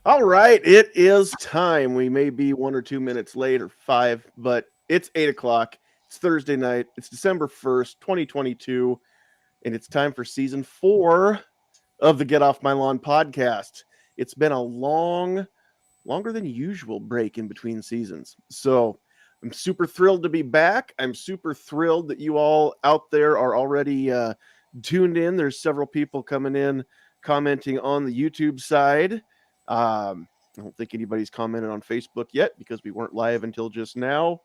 All right, it is time. We may be 1 or 2 minutes late or 5, but it's 8 o'clock. It's Thursday night. It's December 1st, 2022, and it's time for season 4 of the Get Off My Lawn podcast. It's been a longer than usual break in between seasons. So I'm super thrilled to be back. I'm super thrilled that you all out there are already tuned in. There's several people coming in commenting on the YouTube side. I don't think anybody's commented on Facebook yet because we weren't live until just now.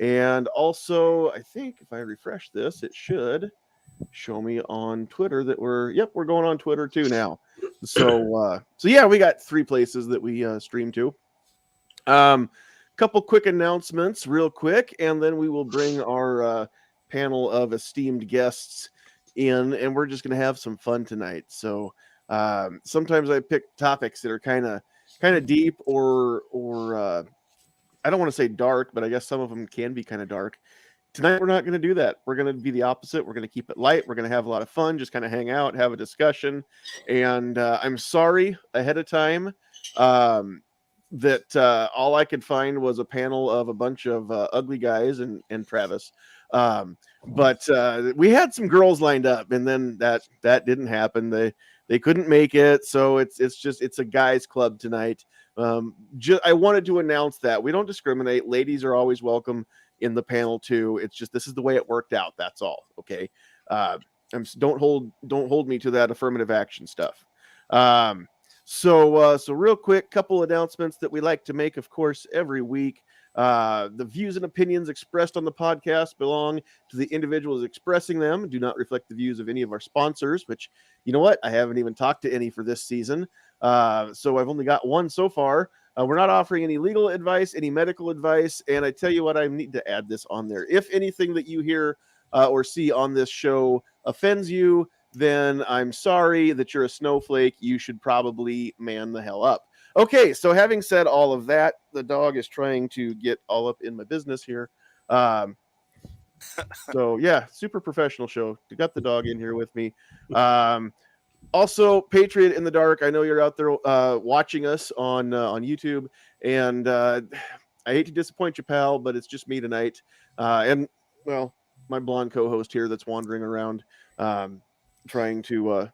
And also, I think if I refresh this, it should show me on Twitter that we're going on Twitter too now. So yeah, we got 3 places that we stream to. Couple quick announcements real quick, and then we will bring our panel of esteemed guests in, and we're just going to have some fun tonight. So sometimes I pick topics that are kind of deep or I don't want to say dark, but I guess some of them can be kind of dark. Tonight we're not going to do that. We're going to be the opposite. We're going to keep it light. We're going to have a lot of fun, just kind of hang out, have a discussion. And I'm sorry ahead of time that all I could find was a panel of a bunch of ugly guys and Travis. But we had some girls lined up, and then that didn't happen. They couldn't make it, so it's a guys club tonight. I wanted to announce that we don't discriminate. Ladies are always welcome in the panel too. It's just this is the way it worked out. That's all. Okay. Don't hold me to that affirmative action stuff. So real quick, couple announcements that we like to make, of course, every week. The views and opinions expressed on the podcast belong to the individuals expressing them, do not reflect the views of any of our sponsors, which, you know what? I haven't even talked to any for this season. So I've only got one so far. We're not offering any legal advice, any medical advice. And I tell you what, I need to add this on there. If anything that you hear or see on this show offends you, then I'm sorry that you're a snowflake. You should probably man the hell up. Okay, so having said all of that, the dog is trying to get all up in my business here. So yeah, super professional show. We got the dog in here with me. Also, Patriot in the Dark. I know you're out there watching us on YouTube, and I hate to disappoint you, pal, but it's just me tonight. And well, my blonde co-host here that's wandering around, trying to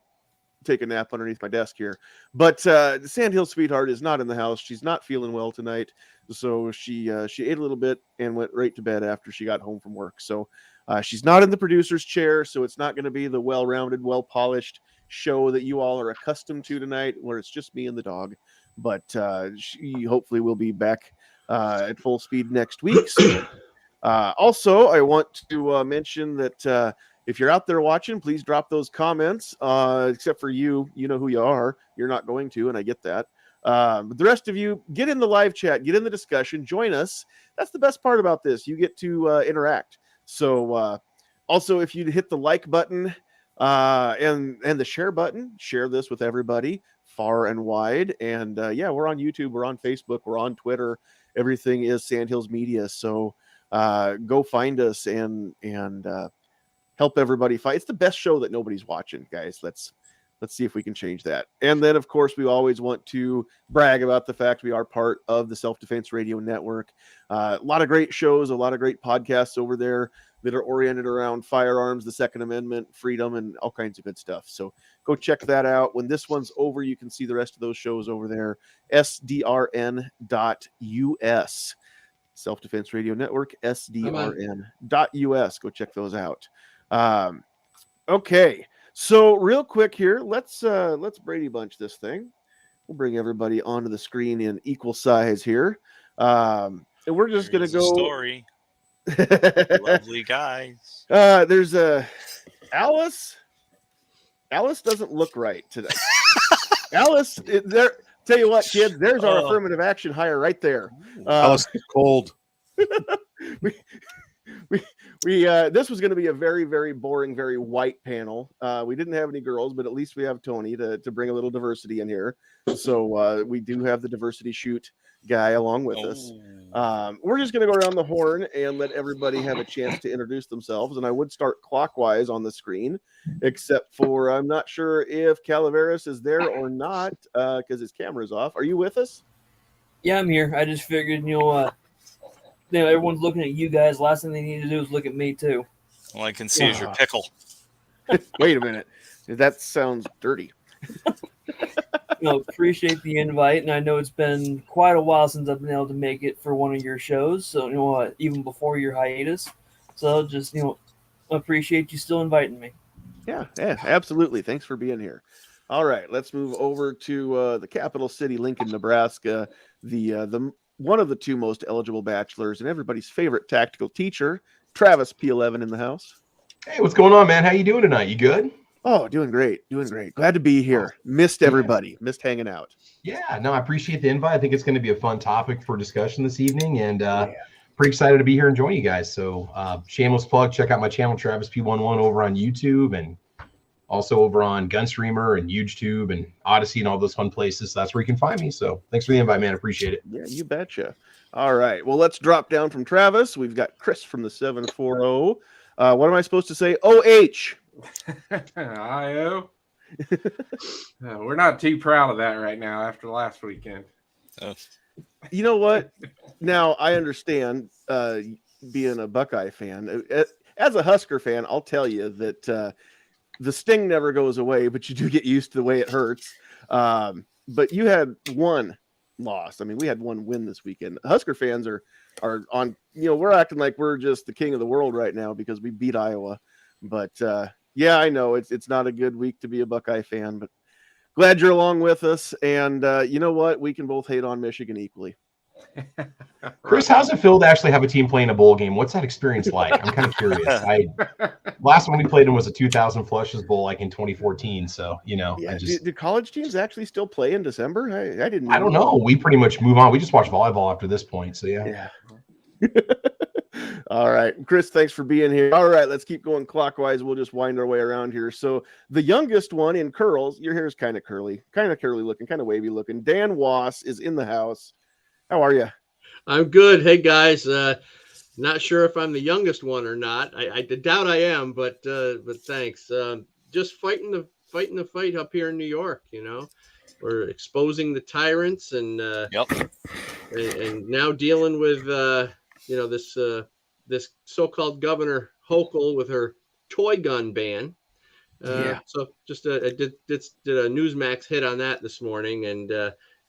take a nap underneath my desk here. But Sandhill Sweetheart is not in the house. She's not feeling well tonight, so she ate a little bit and went right to bed after she got home from work. So she's not in the producer's chair, so it's not going to be the well-rounded, well-polished show that you all are accustomed to tonight, where it's just me and the dog. But she hopefully will be back at full speed next week. So, also, I want to mention that if you're out there watching, please drop those comments. Except for you know who you are. You're not going to, and I get that. But the rest of you, get in the live chat, get in the discussion, join us. That's the best part about this. You get to interact. So also, if you hit the like button and the share button, share this with everybody far and wide. And yeah, we're on YouTube, we're on Facebook, we're on Twitter. Everything is Sandhills Media. So go find us and help everybody fight. It's the best show that nobody's watching, guys. Let's see if we can change that. And then, of course, we always want to brag about the fact we are part of the Self-Defense Radio Network. A lot of great shows, a lot of great podcasts over there that are oriented around firearms, the Second Amendment, freedom, and all kinds of good stuff. So go check that out. When this one's over, you can see the rest of those shows over there, sdrn.us. Self-Defense Radio Network, sdrn.us. Go check those out. Okay. So real quick here, let's Brady Bunch this thing. We'll bring everybody onto the screen in equal size here. And we're just going to go. Story. Lovely guys. There's Alice. Alice doesn't look right today. Alice, there. Tell you what, kids, there's our affirmative action hire right there. Alice is cold. We this was going to be a very, very boring, very white panel. We didn't have any girls, but at least we have Tony to bring a little diversity in here. So we do have the diversity shoot guy along with us. We're just going to go around the horn and let everybody have a chance to introduce themselves. And I would start clockwise on the screen, except for I'm not sure if Calaveras is there or not because his camera's off. Are you with us? Yeah, I'm here. I just figured, everyone's looking at you guys. Last thing they need to do is look at me too. All I can see is your pickle. Wait a minute. That sounds dirty. Appreciate the invite, and I know it's been quite a while since I've been able to make it for one of your shows. So even before your hiatus, so just appreciate you still inviting me. Yeah, absolutely. Thanks for being here. All right, let's move over to the capital city, Lincoln, Nebraska. The one of the two most eligible bachelors and everybody's favorite tactical teacher, Travis P11 in the house. Hey, what's going on, man? How you doing tonight? You good? Oh, doing great. Glad to be here. Missed everybody. Missed hanging out. Yeah, no, I appreciate the invite. I think it's going to be a fun topic for discussion this evening, and pretty excited to be here and join you guys. So shameless plug, check out my channel, Travis P11 over on YouTube, and also over on Gunstreamer and YouTube and Odyssey and all those fun places. So that's where you can find me. So thanks for the invite, man. Appreciate it. Yeah, you betcha. All right. Well, let's drop down from Travis. We've got Chris from the 740. What am I supposed to say? OH. IO. We're not too proud of that right now after last weekend. You know what? Now I understand being a Buckeye fan. As a Husker fan, I'll tell you that the sting never goes away, but you do get used to the way it hurts. But you had one loss. I mean, we had one win this weekend. Husker fans are on, we're acting like we're just the king of the world right now because we beat Iowa. But yeah, I know it's not a good week to be a Buckeye fan, but glad you're along with us. And you know what? We can both hate on Michigan equally. Chris, how's it feel to actually have a team playing a bowl game? What's that experience like? I'm kind of curious. Last one we played in was a 2000 Flushes Bowl, like in 2014. So, yeah, do college teams actually still play in December? I didn't. I don't know. We pretty much move on. We just watch volleyball after this point. So yeah. All right, Chris, thanks for being here. All right, let's keep going clockwise. We'll just wind our way around here. So the youngest one in curls, your hair is kind of curly looking, kind of wavy looking. Dan Wass is in the house. How are you? I'm good. Hey guys, not sure if I'm the youngest one or not. I doubt I am, but thanks. Just fighting the fight up here in New York. We're exposing the tyrants and and now dealing with this so-called Governor Hochul with her toy gun ban. So just I did a Newsmax hit on that this morning, and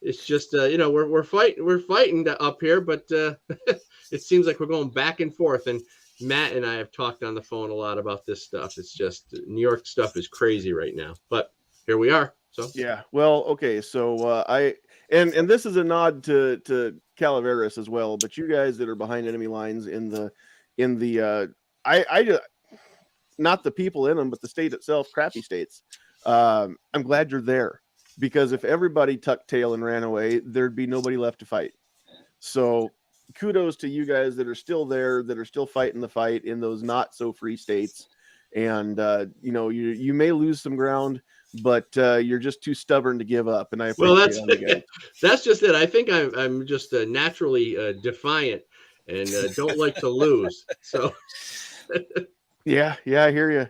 it's just we're fighting up here, but it seems like we're going back and forth. And Matt and I have talked on the phone a lot about this stuff. It's just New York stuff is crazy right now, but here we are. So yeah, well, okay, so and this is a nod to Calaveras as well, but you guys that are behind enemy lines in the not the people in them, but the state itself, crappy states. I'm glad you're there, because if everybody tucked tail and ran away, there'd be nobody left to fight. So kudos to you guys that are still there, that are still fighting the fight in those not so free states. And you may lose some ground, but you're just too stubborn to give up. And I appreciate that's just it. I think I'm just naturally defiant and don't like to lose. So yeah, I hear you.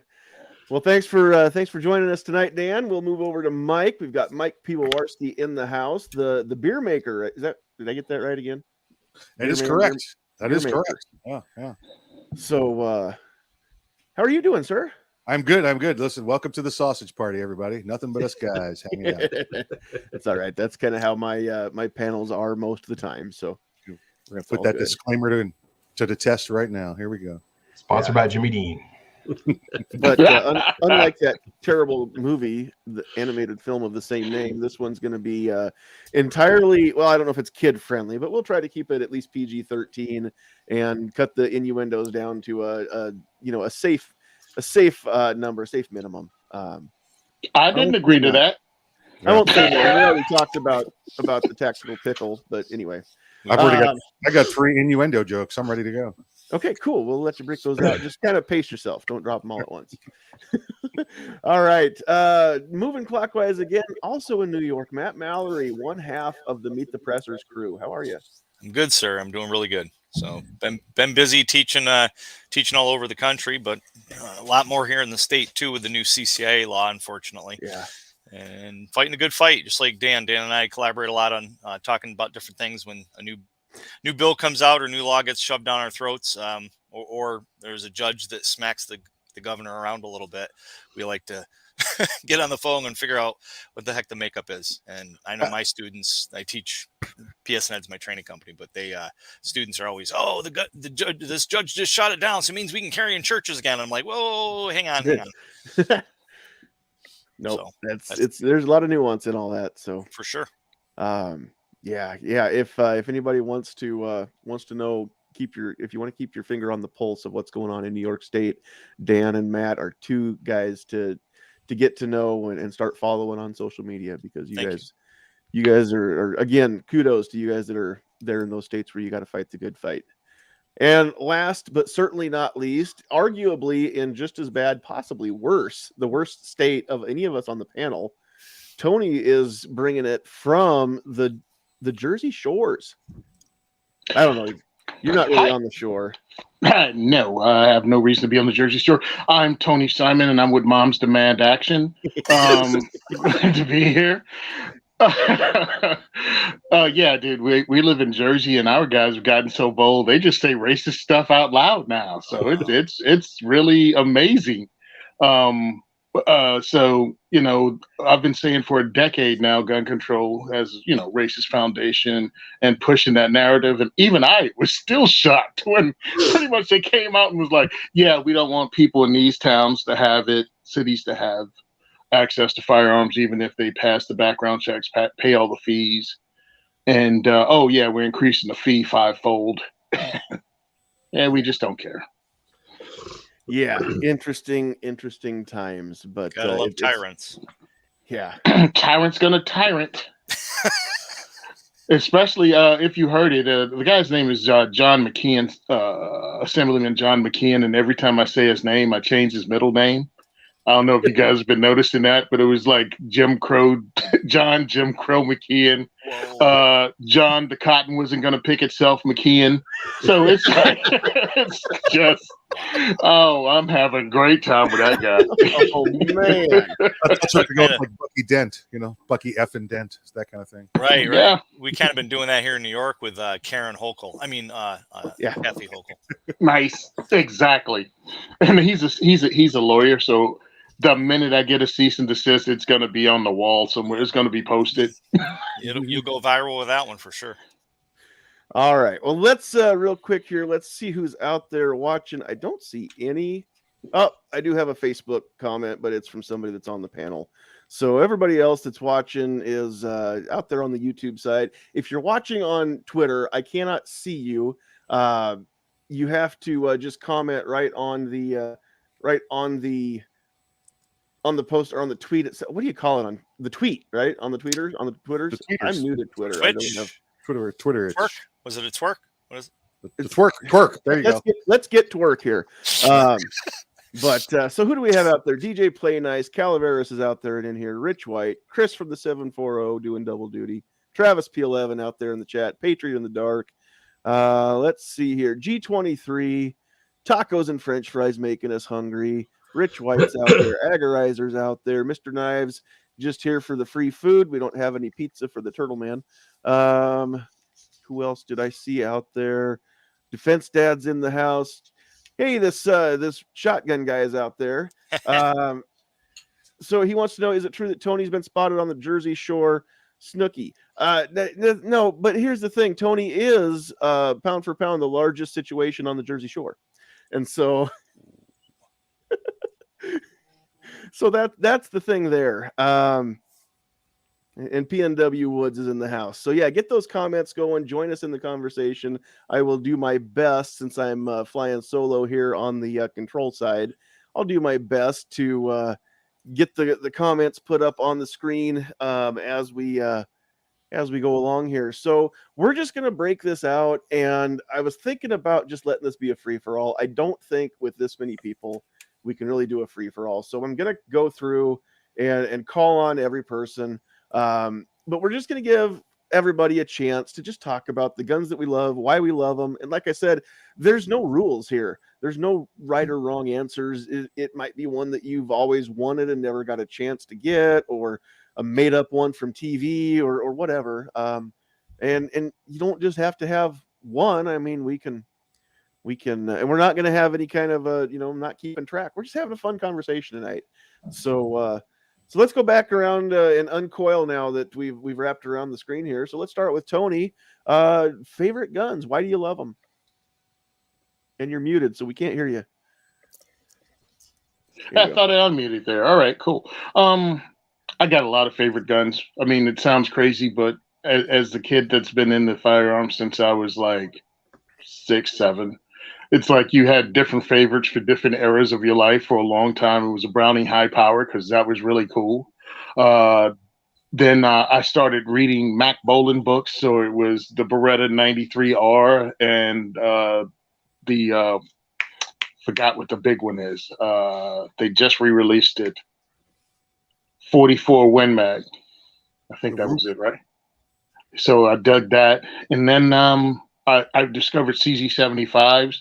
Well, thanks for joining us tonight, Dan. We'll move over to Mike. We've got Mike Piwowarski in the house, the beer maker. Did I get that right again? That is correct. That is correct. Yeah. So, how are you doing, sir? I'm good. Listen, welcome to the sausage party, everybody. Nothing but us guys hanging out. It's all right. That's kind of how my panels are most of the time. So we're gonna put that disclaimer to the test right now. Here we go. Sponsored by Jimmy Dean. But unlike that terrible movie, the animated film of the same name, this one's going to be entirely, well, I don't know if it's kid friendly, but we'll try to keep it at least PG-13 and cut the innuendos down to a safe number, safe minimum. I didn't agree to that. I won't say more. We already talked about the tactical pickle, but anyway. I got 3 innuendo jokes. I'm ready to go. Okay, cool. We'll let you break those out. Just kind of pace yourself. Don't drop them all at once. All right. Moving clockwise again, also in New York, Matt Mallory, one half of the Meet the Pressers crew. How are you? I'm good, sir. I'm doing really good. So been busy teaching all over the country, but a lot more here in the state too with the new CCIA law, unfortunately. Yeah. And fighting a good fight, just like Dan. Dan and I collaborate a lot on talking about different things when a new bill comes out or new law gets shoved down our throats, or there's a judge that smacks the governor around a little bit. We like to get on the phone and figure out what the heck the makeup is. And I know my students, I teach PSNED's my training company, but students are always, the judge, this judge just shot it down. So it means we can carry in churches again. I'm like, whoa, hang on. Nope. So there's a lot of nuance in all that. So for sure. Yeah. If anybody wants to know, if you want to keep your finger on the pulse of what's going on in New York State, Dan and Matt are two guys to get to know and start following on social media, because you guys are again, kudos to you guys that are there in those states where you got to fight the good fight. And last but certainly not least, arguably in just as bad, possibly worse, the worst state of any of us on the panel, Tony is bringing it from the Jersey shores. I don't know. You're not really on the shore. No, I have no reason to be on the Jersey Shore. I'm Tony Simon, and I'm with Moms Demand Action. Glad to be here. Yeah, dude, we live in Jersey, and our guys have gotten so bold. They just say racist stuff out loud now. So it's really amazing. So, I've been saying for a decade now, gun control has, racist foundation and pushing that narrative. And even I was still shocked when pretty much they came out and was like, yeah, we don't want people in these towns to have it, cities to have access to firearms, even if they pass the background checks, pay all the fees. And, we're increasing the fee 5-fold. Yeah, we just don't care. Yeah, interesting times, but gotta love tyrants. Yeah, tyrant's gonna tyrant. Especially if you heard it. The guy's name is John McKeon, Assemblyman John McKeon, and every time I say his name, I change his middle name. I don't know if you guys have been noticing that, but it was like Jim Crow McKeon. John the Cotton wasn't going to pick itself McKeon. So it's it's just, I'm having a great time with that guy. Oh man, that's what goes like Bucky Dent, Bucky effing Dent, that kind of thing. Right. Yeah. We kind of been doing that here in New York with Karen Hochul. I mean, Kathy Hochul. Nice, exactly. And he's a lawyer, so the minute I get a cease and desist, it's going to be on the wall somewhere. It's going to be posted. You'll go viral with that one for sure. All right. Well, let's real quick here. Let's see who's out there watching. I don't see any. Oh, I do have a Facebook comment, but it's from somebody that's on the panel. So everybody else that's watching is out there on the YouTube side. If you're watching on Twitter, I cannot see you. You have to just comment right on the post or on the tweet itself. What do you call it on the tweet? Right on the Twitters. I'm new to Twitter. Twitch? I don't have Twitter. Twerk? Was it a twerk? What is it? It's twerk. There you go. Let's get to work here. But so who do we have out there? DJ Play Nice, Calaveras is out there and in here. Rich White, Chris from the 740 doing double duty. Travis P11 out there in the chat. Patriot in the dark. Let's see here. G23, tacos and French fries making us hungry. Rich White's out there. Agorizer's out there. Mr. Knives just here for the free food. We don't have any pizza for the Turtle Man. Who else did I see out there? Defense Dad's in the house. Hey, this shotgun guy is out there. So he wants to know, is it true that Tony's been spotted on the Jersey Shore Snooki? No, but here's the thing. Tony is pound for pound the largest situation on the Jersey Shore. And so so that's the thing there. And PNW Woods is in the house. So yeah, get those comments going. Join us in the conversation. I will do my best, since I'm flying solo here on the control side. I'll do my best to get the comments put up on the screen as we go along here. So we're just gonna break this out, and I was thinking about just letting this be a free for all. I don't think with this many people we can really do a free for all. So I'm gonna go through and call on every person. But we're just going to give everybody a chance to just talk about the guns that we love, why we love them. And like I said, there's no rules here. There's no right or wrong answers. It might be one that you've always wanted and never got a chance to get, or a made up one from TV or whatever. And you don't just have to have one. I mean, we can, and we're not going to have any kind of not keeping track. We're just having a fun conversation tonight. So let's go back around and uncoil now that we've wrapped around the screen here. So let's start with Tony. Favorite guns? Why do you love them? And you're muted, so we can't hear you. I thought I unmuted there. All right, cool. I got a lot of favorite guns. I mean, it sounds crazy, but as the kid that's been in the firearms since I was like 6, 7, it's like you had different favorites for different eras of your life. For a long time, it was a Browning high power because that was really cool. Then I started reading Mac Bolan books, so it was the Beretta 93R and the forgot what the big one is. They just re-released it. 44 Win Mag. I think that was it, right? So I dug that, and then I discovered CZ75s,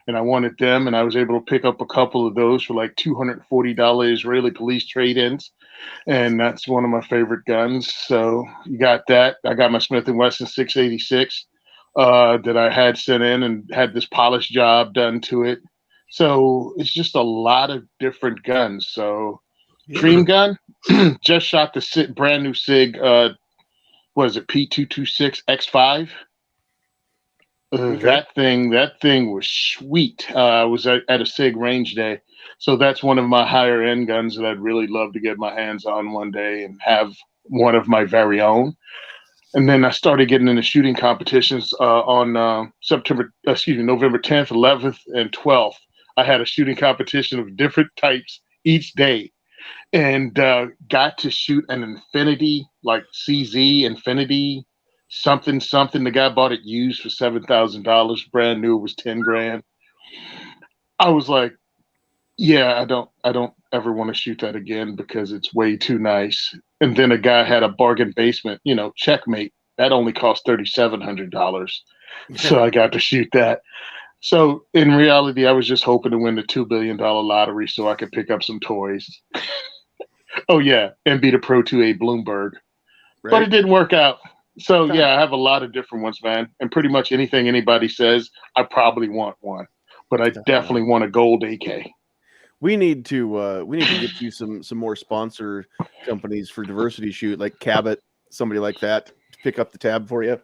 and I wanted them, and I was able to pick up a couple of those for like $240 Israeli police trade-ins, and that's one of my favorite guns. So you got that. I got my Smith & Wesson 686 that I had sent in and had this polish job done to it. So it's just a lot of different guns. So Dream Gun, just shot the brand new SIG, was it P226 X5? That thing was sweet. I was at a SIG range day. So that's one of my higher end guns that I'd really love to get my hands on one day and have one of my very own. And then I started getting into shooting competitions on November 10th, 11th, and 12th. I had a shooting competition of different types each day, and got to shoot an Infinity, like CZ Infinity something. The guy bought it used for $7,000. Brand new, it was 10 grand. I was like, yeah, I don't ever want to shoot that again because it's way too nice. And then a guy had a bargain basement, Checkmate. That only cost $3,700. So I got to shoot that. So in reality, I was just hoping to win the $2 billion lottery so I could pick up some toys. Oh yeah, and beat a Pro 2A Bloomberg. Right. But it didn't work out. So yeah, I have a lot of different ones, man. And pretty much anything anybody says, I probably want one. But I definitely want a gold AK. We need to get you some more sponsor companies for diversity shoot, like Cabot, somebody like that, to pick up the tab for you.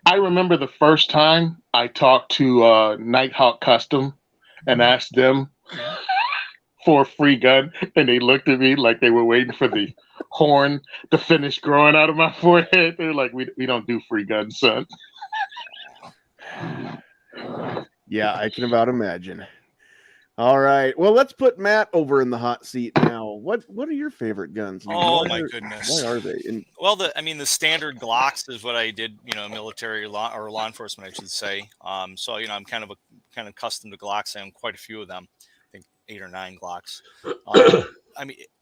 I remember the first time I talked to Nighthawk Custom and asked them for a free gun, and they looked at me like they were waiting for the horn to finish growing out of my forehead. They're like, we don't do free guns, son. Yeah, I can about imagine. All right. Well, let's put Matt over in the hot seat now. What are your favorite guns? Oh my goodness. Why are they? Well, the standard Glocks is what I did, military law enforcement, I should say. So, I'm kind of accustomed to Glocks. I own quite a few of them. I think 8 or 9 Glocks.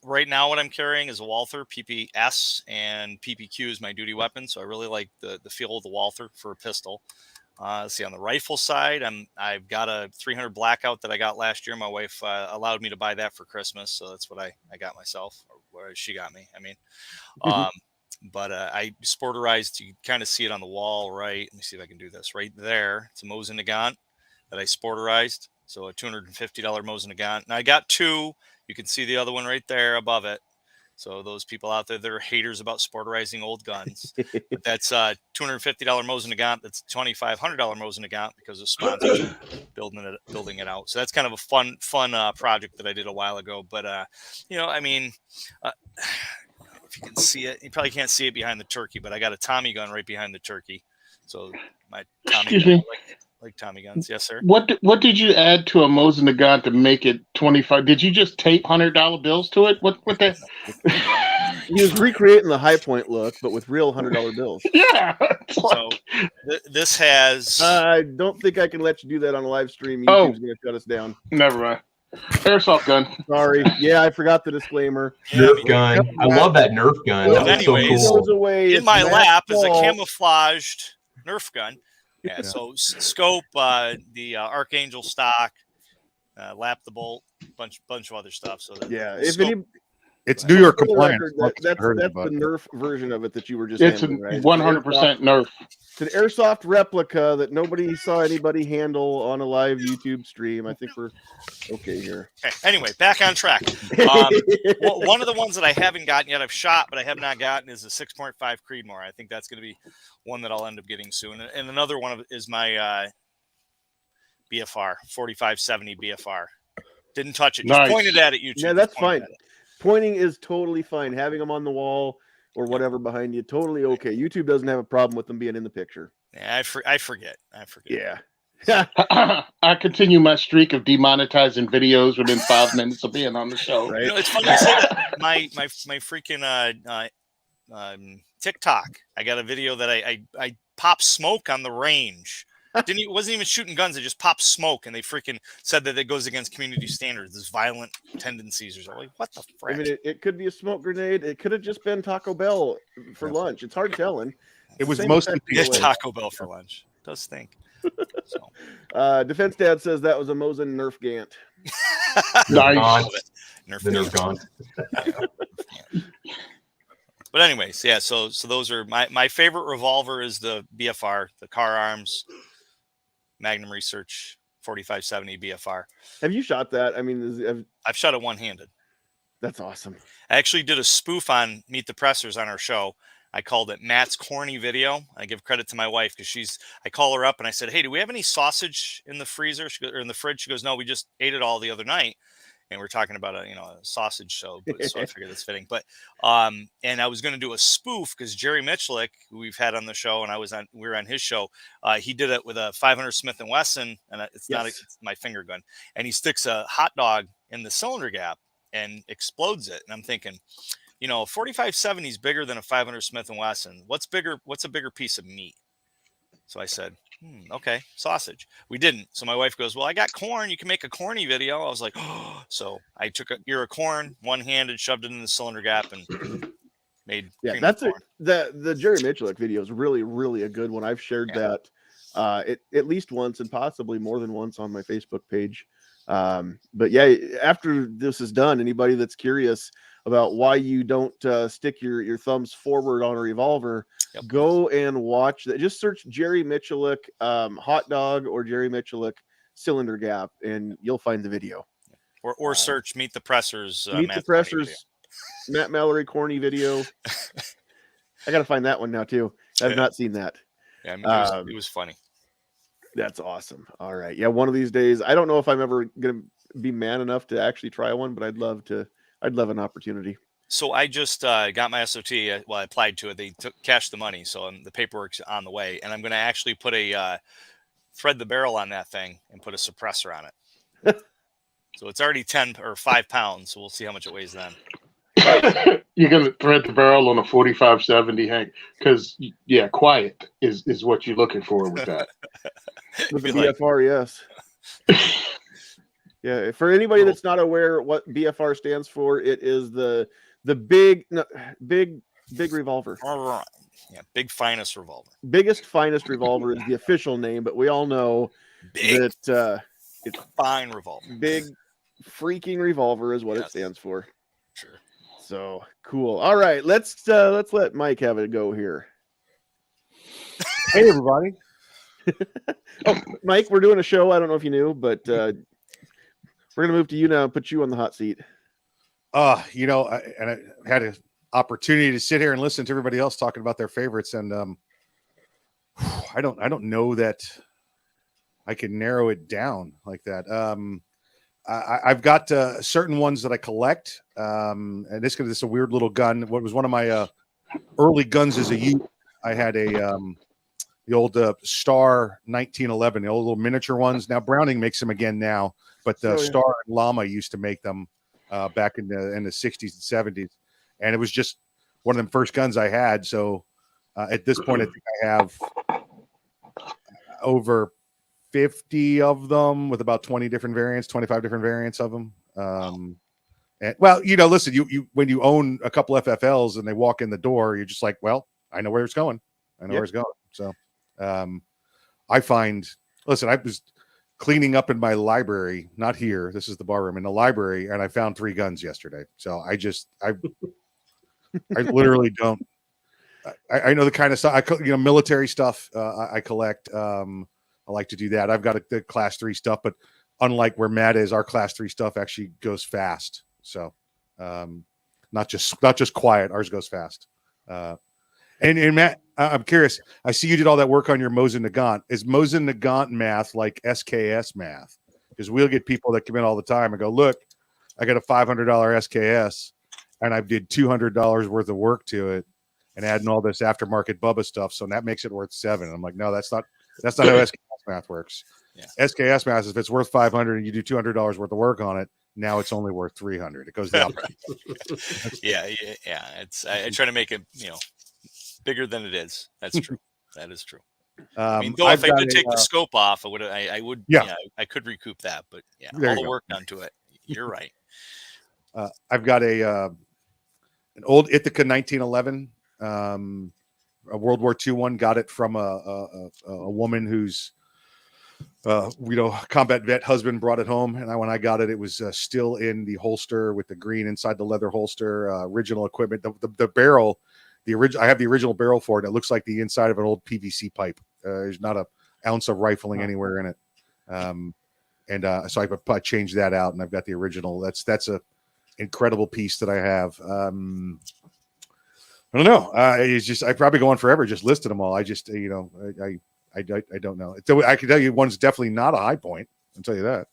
Right now what I'm carrying is a Walther PPS, and PPQ is my duty weapon. So I really like the feel of the Walther for a pistol. Let's see, on the rifle side, I've got a 300 Blackout that I got last year. My wife allowed me to buy that for Christmas, so that's what I got myself, or she got me. But I sporterized. You kind of see it on the wall, right? Let me see if I can do this right there. It's a Mosin Nagant that I sporterized, so a $250 Mosin Nagant. And I got 2. You can see the other one right there above it. So those people out there that are haters about sporterizing old guns, but that's $250 Mosin Nagant. That's $2,500 Mosin Nagant because of sponsors building it out. So that's kind of a fun project that I did a while ago. But if you can see it, you probably can't see it behind the turkey, but I got a Tommy gun right behind the turkey. So my Tommy gun, like Tommy guns. Yes, sir. What did you add to a Mosin Nagant to make it 25? Did you just tape $100 bills to it? What that? He was recreating the High Point look, but with real $100 bills. Yeah. So this has. I don't think I can let you do that on a live stream. YouTube's going to shut us down. Never mind. Airsoft gun. Sorry. Yeah, I forgot the disclaimer. Nerf gun. I love that Nerf gun. Well, That was so anyways, cool. goes away. In It's my Matt's lap is a fault. camouflaged Nerf gun. Yeah, so scope, the Archangel stock, lap the bolt, bunch of other stuff. So Yeah, if scope, any, It's New York for the compliant. record, that's the Nerf version of it that you were just. It's a handling, right? 100% Nerf. It's an airsoft replica that nobody saw anybody handle on a live YouTube stream. I think we're okay here. okay. Anyway, back on track. One of the ones that I haven't gotten yet, I've shot, but I have not gotten, is a 6.5 Creedmoor. I think that's going to be one that I'll end up getting soon. And another one is my BFR 4570 BFR. Didn't touch it. Just Nice. pointed at it. YouTube. Yeah, that's Just pointed fine. at it. Pointing is totally fine. Having them on the wall or whatever behind you, totally okay. YouTube doesn't have a problem with them being in the picture. Yeah, I forget. Yeah. I continue my streak of demonetizing videos within 5 minutes of being on the show. Right. You know, it's funny you say that. My freaking TikTok. I got a video that I pop smoke on the range. Wasn't even shooting guns. They just popped smoke, and they freaking said that it goes against community standards. There's violent tendencies or something. Like, what the frick? I mean, it could be a smoke grenade. It could have just been Taco Bell for lunch. It's hard telling. It was Same mostly effect Yeah, either way. Taco Bell for lunch. It does stink. So. Defense Dad says that was a Mosin Nerf Gant. Nice. Nerf The Nerf gun. But anyways, yeah. So those are my favorite revolver is the BFR, the Car Arms Magnum Research 4570 BFR. Have you shot that? I mean, I've shot it one-handed. that's awesome. I actually did a spoof on Meet the Pressers on our show. I called it Matt's Corny Video. I give credit to my wife because I call her up and I said, "Hey, do we have any sausage in the freezer or in the fridge?" She goes, "No, we just ate it all the other night." And we're talking about a sausage show, so I figured that's fitting. But and I was going to do a spoof because Jerry Mitchlick, who we've had on the show, and we were on his show. He did it with a 500 Smith and Wesson, and it's not it's my finger gun, and he sticks a hot dog in the cylinder gap and explodes it. And I'm thinking, 4570 is bigger than a 500 Smith and Wesson. What's bigger? What's a bigger piece of meat? So I said, okay, sausage. We didn't. So my wife goes, "Well, I got corn. You can make a corny video." I was like, oh. So I took a ear of corn, one-handed, shoved it in the cylinder gap, and made. Yeah, that's the Jerry Mitchell video is really, really a good one. I've shared that at least once and possibly more than once on my Facebook page. But yeah, after this is done, anybody that's curious about why you don't stick your thumbs forward on a revolver, go and watch that. Just search Jerry Mitchell hot dog or Jerry Mitchell cylinder gap, and you'll find the video. Or search Meet the Pressers. Meet the Pressers, Matt Mallory corny video. I got to find that one now too. I've not seen that. Yeah, I mean, it was funny. That's awesome. All right. Yeah, one of these days. I don't know if I'm ever going to be man enough to actually try one, but I'd love an opportunity. So I just got my SOT. Well, I applied to it. They cashed the money, so the paperwork's on the way. And I'm going to actually put a thread the barrel on that thing and put a suppressor on it. So it's already 10 or 5 pounds. So we'll see how much it weighs then. You're going to thread the barrel on a 4570, Hank, because, quiet is what you're looking for with that. With the BFR, yes. Yeah, for anybody that's not aware what BFR stands for, it is the big revolver. All right. Yeah, big finest revolver. Biggest finest revolver is the official name, but we all know that it's fine revolver. Big freaking revolver is what it stands for. Sure. So cool. All right, let's let Mike have it go here. Hey everybody. Oh, Mike, we're doing a show. I don't know if you knew, but we're gonna move to you now and put you on the hot seat. I had an opportunity to sit here and listen to everybody else talking about their favorites, and I don't know that I can narrow it down like that. I've got certain ones that I collect, and this is a weird little gun. What was one of my early guns as a youth? I had the old Star 1911, the old little miniature ones. Now Browning makes them again now, but Star and Llama used to make them back in the 60s and 70s, and it was just one of them first guns I had. So at this point, I think I have over 50 of them with about 20 different variants, 25 different variants of them. And, well, you know, listen, you when you own a couple FFLs and they walk in the door, you're just like, well, I know where it's going. I know where it's going. So I find, listen, I was cleaning up in my library, not here. This is the bar room in the library, and I found 3 guns yesterday. So I literally don't. I know the kind of stuff, military stuff I collect. I like to do that. I've got the class 3 stuff, but unlike where Matt is, our class 3 stuff actually goes fast. So not just quiet. Ours goes fast. And Matt, I'm curious. I see you did all that work on your Mosin Nagant. Is Mosin Nagant math like SKS math? Because we'll get people that come in all the time and go, look, I got a $500 SKS and I did $200 worth of work to it and adding all this aftermarket Bubba stuff. So that makes it worth $7. I'm like, no, that's not how SKS math works. Yeah. SKS math is if it's worth $500 and you do $200 worth of work on it, now it's only worth $300. It goes the opposite. yeah. It's I try to make it, bigger than it is. That's true. That is true. I mean, though if I did take the scope off, I would. I could recoup that. But yeah, all the work done to it. You're right. I've got an old Ithaca 1911, a World War II one. Got it from a woman whose combat vet husband brought it home, and when I got it, it was still in the holster with the green inside the leather holster. Original equipment. The barrel. I have the original barrel for it. It looks like the inside of an old PVC pipe. There's not an ounce of rifling anywhere in it. So I changed that out, and I've got the original. That's a incredible piece that I have. I don't know. It's just I probably go on forever just listing them all. I just I don't know. So I can tell you one's definitely not a high point. I'll tell you that.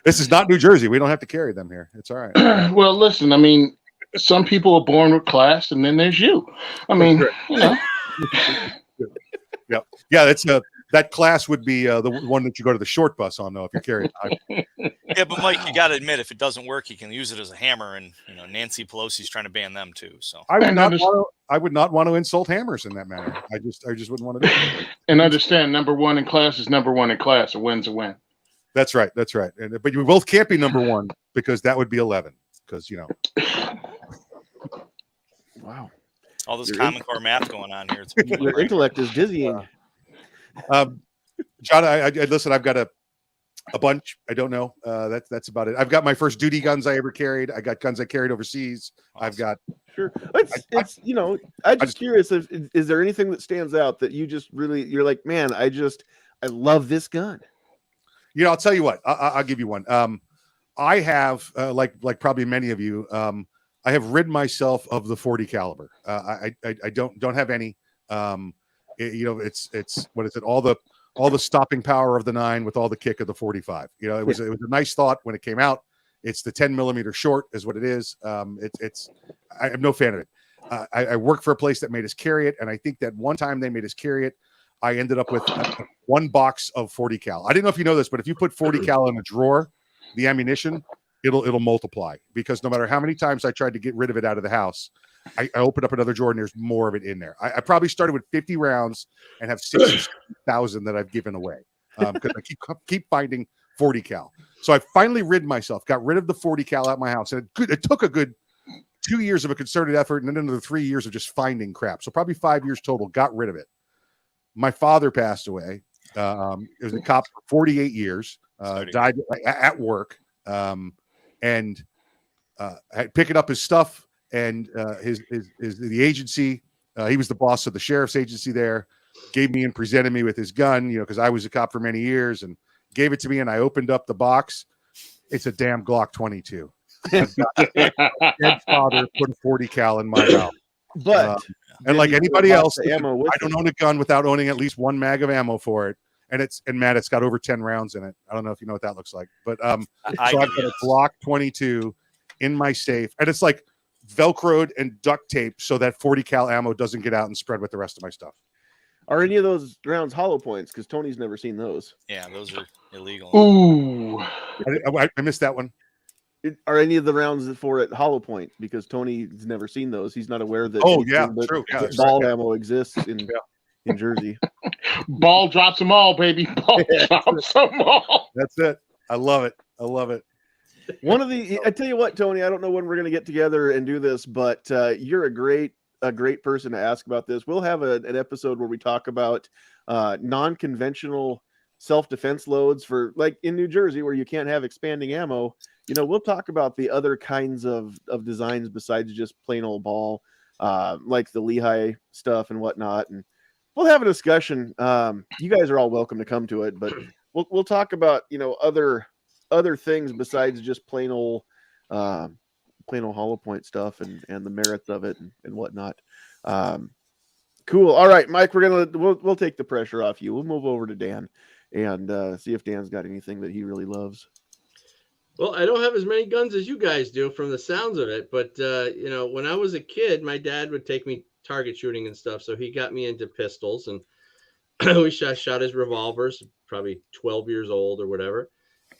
This is not New Jersey. We don't have to carry them here. It's all right. Well, listen. I mean, some people are born with class, and then there's you. I mean, Yeah. That's that class would be the one that you go to the short bus on, though, if you carry it. Yeah, but Mike, you got to admit, if it doesn't work, you can use it as a hammer, and Nancy Pelosi's trying to ban them too. So I would not want to insult hammers in that manner. I just wouldn't want to do it. And understand, number one in class is number one in class. A win's a win. That's right. But you both can't be number one because that would be 11. Because wow, all this Common Core math going on here. Your intellect is dizzying. John, I listen. I've got a bunch. I don't know. That's about it. I've got my first duty guns I ever carried. I got guns I carried overseas. Awesome. I've got. Sure. I'm just curious. Is there anything that stands out that you just really you're like, man, I love this gun. I'll tell you what. I'll give you one. I have like probably many of you. I have rid myself of the 40 caliber. I don't have any. It's what is it? All the stopping power of the 9 with all the kick of the 45. It was a nice thought when it came out. It's the 10 millimeter short is what it is. I'm no fan of it. I worked for a place that made us carry it, and I think that one time they made us carry it, I ended up with one box of 40 cal. I didn't know if you know this, but if you put 40 cal in a drawer, the ammunition it'll multiply, because no matter how many times I tried to get rid of it out of the house, I opened up another drawer and there's more of it in there. I probably started with 50 rounds and have 60,000 that I've given away because I keep finding 40 cal. So I finally got rid of the 40 cal out of my house. And it took a good 2 years of a concerted effort and then another 3 years of just finding crap. So probably 5 years total, got rid of it. My father passed away. He was a cop for 48 years, died at work. And picking up his stuff and the agency. He was the boss of the sheriff's agency there. Gave me and presented me with his gun, because I was a cop for many years, and gave it to me. And I opened up the box. It's a damn Glock 22. Dead father put a 40 cal in my mouth. But and like anybody else, I don't own a gun without owning at least one mag of ammo for it. And Matt, it's got over 10 rounds in it. I don't know if you know what that looks like, but so I've got a Glock 22 in my safe, and it's like Velcroed and duct taped so that 40 cal ammo doesn't get out and spread with the rest of my stuff. Are any of those rounds hollow points? Because Tony's never seen those. Yeah, those are illegal. Ooh, I missed that one. Are any of the rounds for it hollow point? Because Tony's never seen those. He's not aware that. Oh yeah, true. Yeah, ball ammo exists in. in Jersey. Ball drops them all, baby. Ball drops them all. That's it. I love it. I love it. I tell you what, Tony, I don't know when we're going to get together and do this, but you're a great person to ask about this. We'll have an episode where we talk about non-conventional self-defense loads for, like, in New Jersey where you can't have expanding ammo. We'll talk about the other kinds of designs besides just plain old ball, like the Lehigh stuff and whatnot. And we'll have a discussion. You guys are all welcome to come to it, but we'll talk about, other things besides just plain old hollow point stuff and the merits of it and whatnot. Cool. All right, Mike, we'll take the pressure off you. We'll move over to Dan and see if Dan's got anything that he really loves. Well, I don't have as many guns as you guys do from the sounds of it, but when I was a kid, my dad would take me target shooting and stuff, so he got me into pistols, and we shot his revolvers, probably 12 years old or whatever.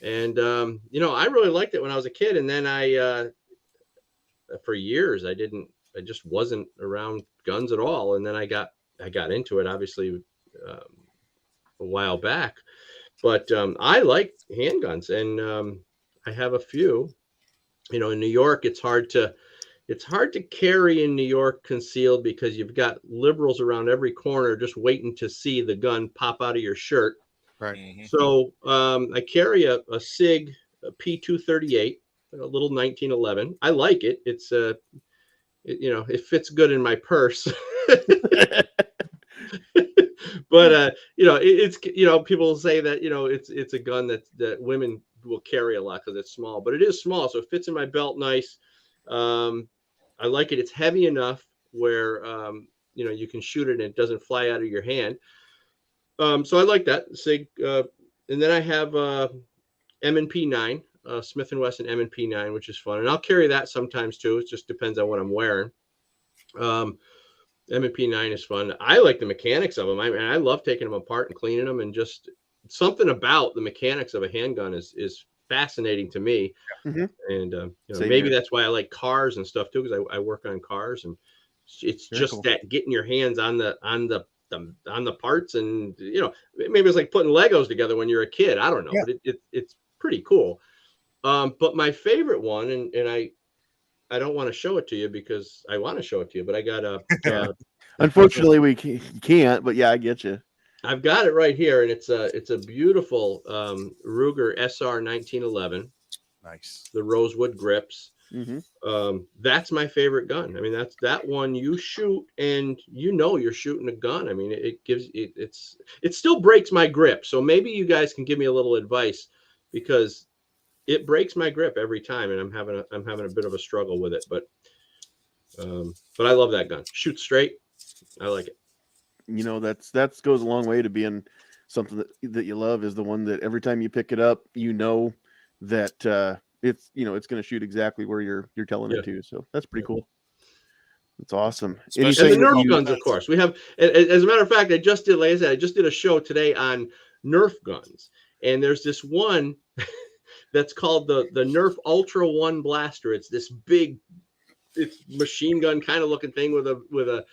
And I really liked it when I was a kid, and then for years I just wasn't around guns at all, and then I got into it, obviously, a while back. But I like handguns, and I have a few. In New York, it's hard to carry in New York concealed because you've got liberals around every corner just waiting to see the gun pop out of your shirt. Right. Mhm. So I carry a SIG P238, a little 1911. I like it. It's it fits good in my purse. But it's people say that it's a gun that women will carry a lot because it's small, but it is small, so it fits in my belt nice. I like it. It's heavy enough where you can shoot it and it doesn't fly out of your hand. So I like that SIG. And then I have M&P 9, Smith & Wesson M&P 9, which is fun, and I'll carry that sometimes too. It just depends on what I'm wearing. M&P 9 is fun. I like the mechanics of them. I love taking them apart and cleaning them, and just something about the mechanics of a handgun is fascinating to me. Mm-hmm. And Maybe that's why I like cars and stuff too, because I work on cars, and it's Very just cool. that getting your hands on the parts, and maybe it's like putting Legos together when you're a kid. I don't know, Yeah. but it's pretty cool. But my favorite one, and I don't want to show it to you because I want to show it to you, but I got a Unfortunately, we can't, but yeah, I get you. I've got it right here, and it's a beautiful Ruger SR 1911. Nice. The rosewood grips. Mm-hmm. That's my favorite gun. I mean, that's that one you shoot and you're shooting a gun. I mean, it still breaks my grip. So maybe you guys can give me a little advice, because it breaks my grip every time, and I'm having a bit of a struggle with it. But I love that gun. Shoots straight. I like it. That goes a long way to being something that you love, is the one that every time you pick it up, that it's going to shoot exactly where you're telling it to. So that's pretty cool. That's awesome. Especially And the Nerf guns, of course. We have, as a matter of fact, I just did a show today on Nerf guns, and there's this one that's called the Nerf Ultra One Blaster. It's this big, it's machine gun kind of looking thing with a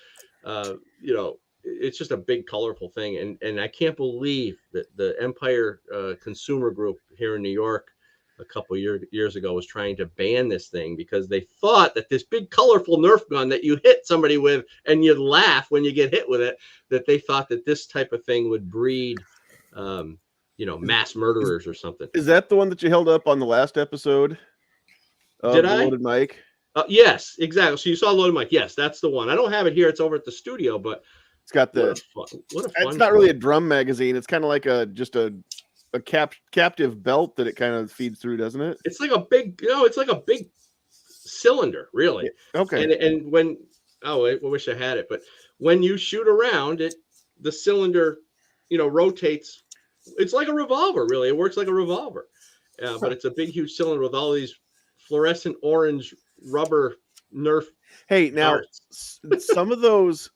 it's just a big colorful thing, and I can't believe that the Empire Consumer Group here in New York a couple years ago was trying to ban this thing because they thought that this big colorful Nerf gun that you hit somebody with and you laugh when you get hit with it, that they thought that this type of thing would breed mass murderers or something. Is that the one that you held up on the last episode of Did I? Loaded Mike? Yes, exactly. So you saw Loaded Mike. Yes, that's the one. I don't have it here. It's over at the studio, but It's got what a fun it's not really a drum magazine. It's kind of like a captive belt that it kind of feeds through, doesn't it? It's like a big, it's like a big cylinder, really. Okay. And when, I wish I had it, but when you shoot around it, the cylinder, rotates. It's like a revolver, really. It works like a revolver, but it's a big, huge cylinder with all these fluorescent orange rubber Nerf. Hey, now darts. some of those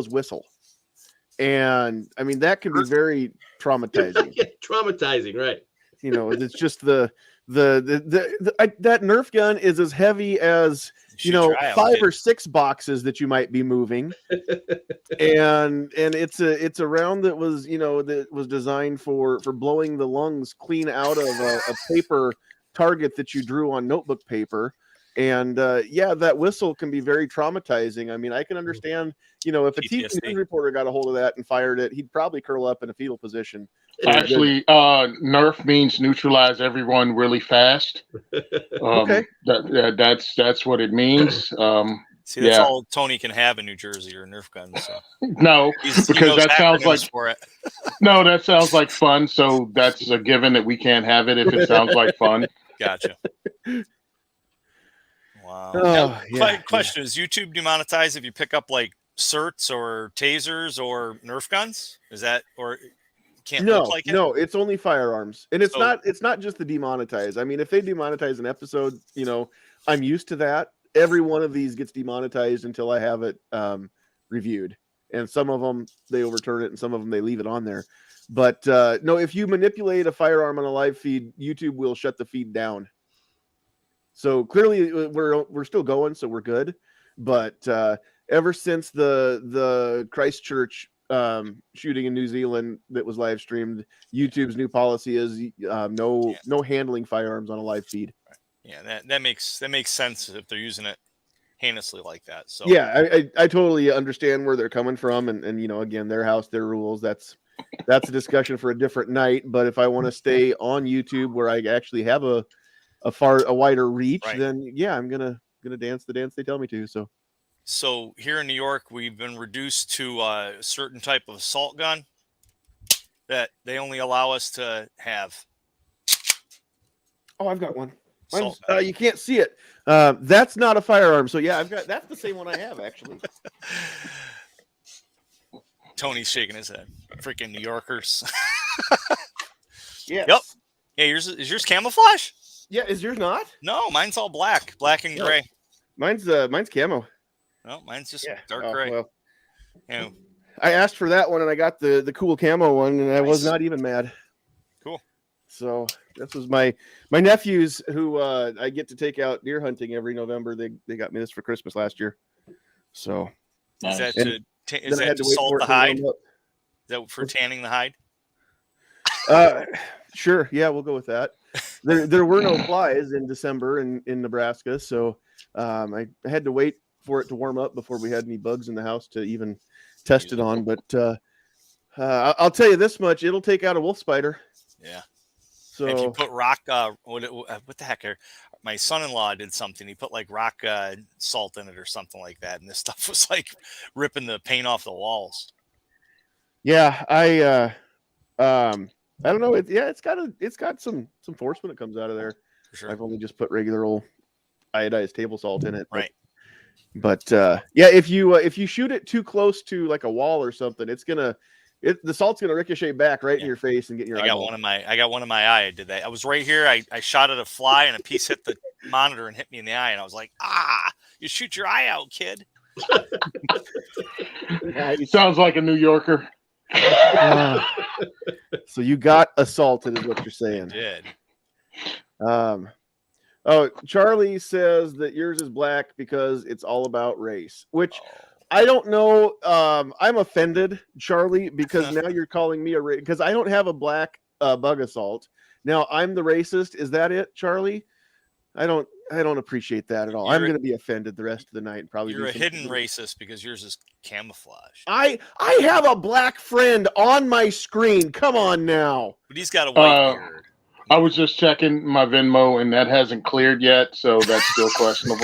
whistle, and I mean that can be very traumatizing. Yeah, traumatizing, right? It's just the that Nerf gun is as heavy as Shoot your eye out, 5 kid. or 6 boxes that you might be moving, and it's a round that was that was designed for blowing the lungs clean out of a paper target that you drew on notebook paper. And yeah, that whistle can be very traumatizing. I mean, I can understand, if a TV PTSD. news reporter got a hold of that and fired it, he'd probably curl up in a fetal position. for a good- Actually, Nerf means neutralize everyone really fast. Okay. That's what it means. See, that's yeah. all Tony can have in New Jersey or Nerf guns. So. No, He because knows that sounds like acronyms for it. no, that sounds like fun. So that's a given that we can't have it if it sounds like fun. Gotcha. Wow. Oh, Now, yeah, question: is YouTube demonetized if you pick up like certs or tasers or Nerf guns? Is that or can't look like it? No, it's only firearms, and it's So- not just the demonetize. I mean, if they demonetize an episode, I'm used to that. Every one of these gets demonetized until I have it reviewed, and some of them they overturn it, and some of them they leave it on there. But no, if you manipulate a firearm on a live feed, YouTube will shut the feed down. So clearly, we're still going, so we're good. But ever since the Christchurch shooting in New Zealand that was live streamed, YouTube's new policy is no handling firearms on a live feed. Yeah, that makes sense if they're using it heinously like that. So Yeah, I totally understand where they're coming from, and again, their house, their rules. That's a discussion for a different night. But if I want to stay on YouTube where I actually have a wider reach, Right. then yeah, I'm gonna dance the dance they tell me to. So here in New York, we've been reduced to a certain type of assault gun that they only allow us to have. Oh, I've got one. Assault You can't see it. That's not a firearm. So yeah, that's the same one I have actually. Tony's shaking his head. Freaking New Yorkers. Yes. Yep. Yeah, is yours camouflage? Yeah, is yours not? No, mine's all black and No. gray. Mine's camo. No, mine's just Yeah. dark Oh, gray. well, You know, I asked for that one and I got the cool camo one, and I was Nice. not even mad. Cool. So this was my nephews who I get to take out deer hunting every November. They got me this for Christmas last year. So is that And to then I had to wait salt for it the to warm hide? up. Is that for tanning the hide? Sure. Yeah, we'll go with that. There were no flies in December in Nebraska, so I had to wait for it to warm up before we had any bugs in the house to even test it on. But I'll tell you this much: it'll take out a wolf spider. Yeah. So If you put rock, what the heck? My son-in-law did something. He put like rock salt in it or something like that, and this stuff was like ripping the paint off the walls. yeah, I don't know. It's got some force when it comes out of there. For sure. I've only just put regular old iodized table salt in it. Right. But yeah, if you shoot it too close to like a wall or something, the salt's gonna ricochet back right in your face and get in your I got eyeball. one in my eye. I did that. I was right here. I shot at a fly and a piece hit the monitor and hit me in the eye. And I was like, you shoot your eye out, kid. Sounds like a New Yorker. So you got assaulted is what you're saying. Did. Oh, Charlie says that yours is black because it's all about race, which I don't know. I'm offended, Charlie, because now you're calling me a race because I don't have a black bug assault. Now I'm the racist. Is that it, Charlie? I don't appreciate that at all. I'm going to be offended the rest of the night. And probably You're do a some- hidden racist because yours is camouflage. I have a black friend on my screen. Come on now. But he's got a white beard. I was just checking my Venmo, and that hasn't cleared yet, so that's still questionable.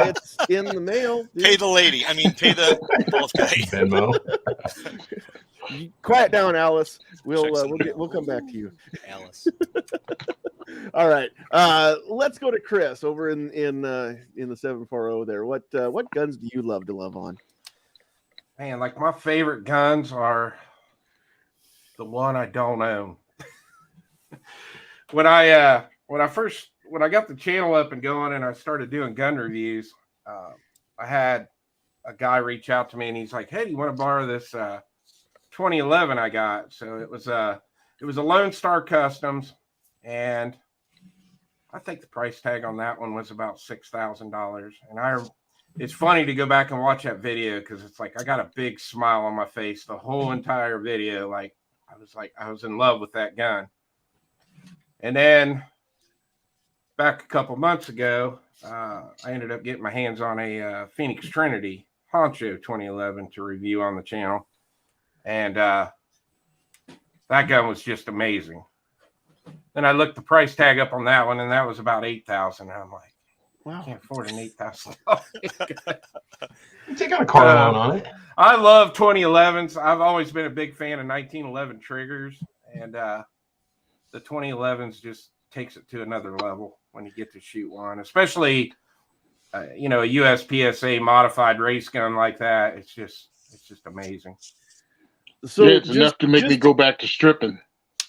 It's in the mail. dude. Pay the lady. I mean, pay the both guy. Venmo. Quiet down, Alice. We'll Check we'll come back to you. Alice. All right. Let's go to Chris over in the 740 there. What guns do you love on? Man, like my favorite guns are the one I don't own. When I got the channel up and going and I started doing gun reviews, I had a guy reach out to me and he's like, "Hey, do you want to borrow this 2011 I got?" So it was a Lone Star Customs, and I think the price tag on that one was about $6,000. And it's funny to go back and watch that video because it's like I got a big smile on my face the whole entire video. Like I was in love with that gun. And then back a couple months ago, I ended up getting my hands on a Phoenix Trinity Honcho 2011 to review on the channel. And that gun was just amazing. Then I looked the price tag up on that one, and that was about $8,000. And I'm like, wow, I can't afford an $8,000 gun. Take out a car loan on it. I love 2011s. I've always been a big fan of 1911 triggers, and the 2011s just takes it to another level when you get to shoot one, especially a USPSA modified race gun like that. It's just amazing. So yeah, it's enough to make me go back to stripping.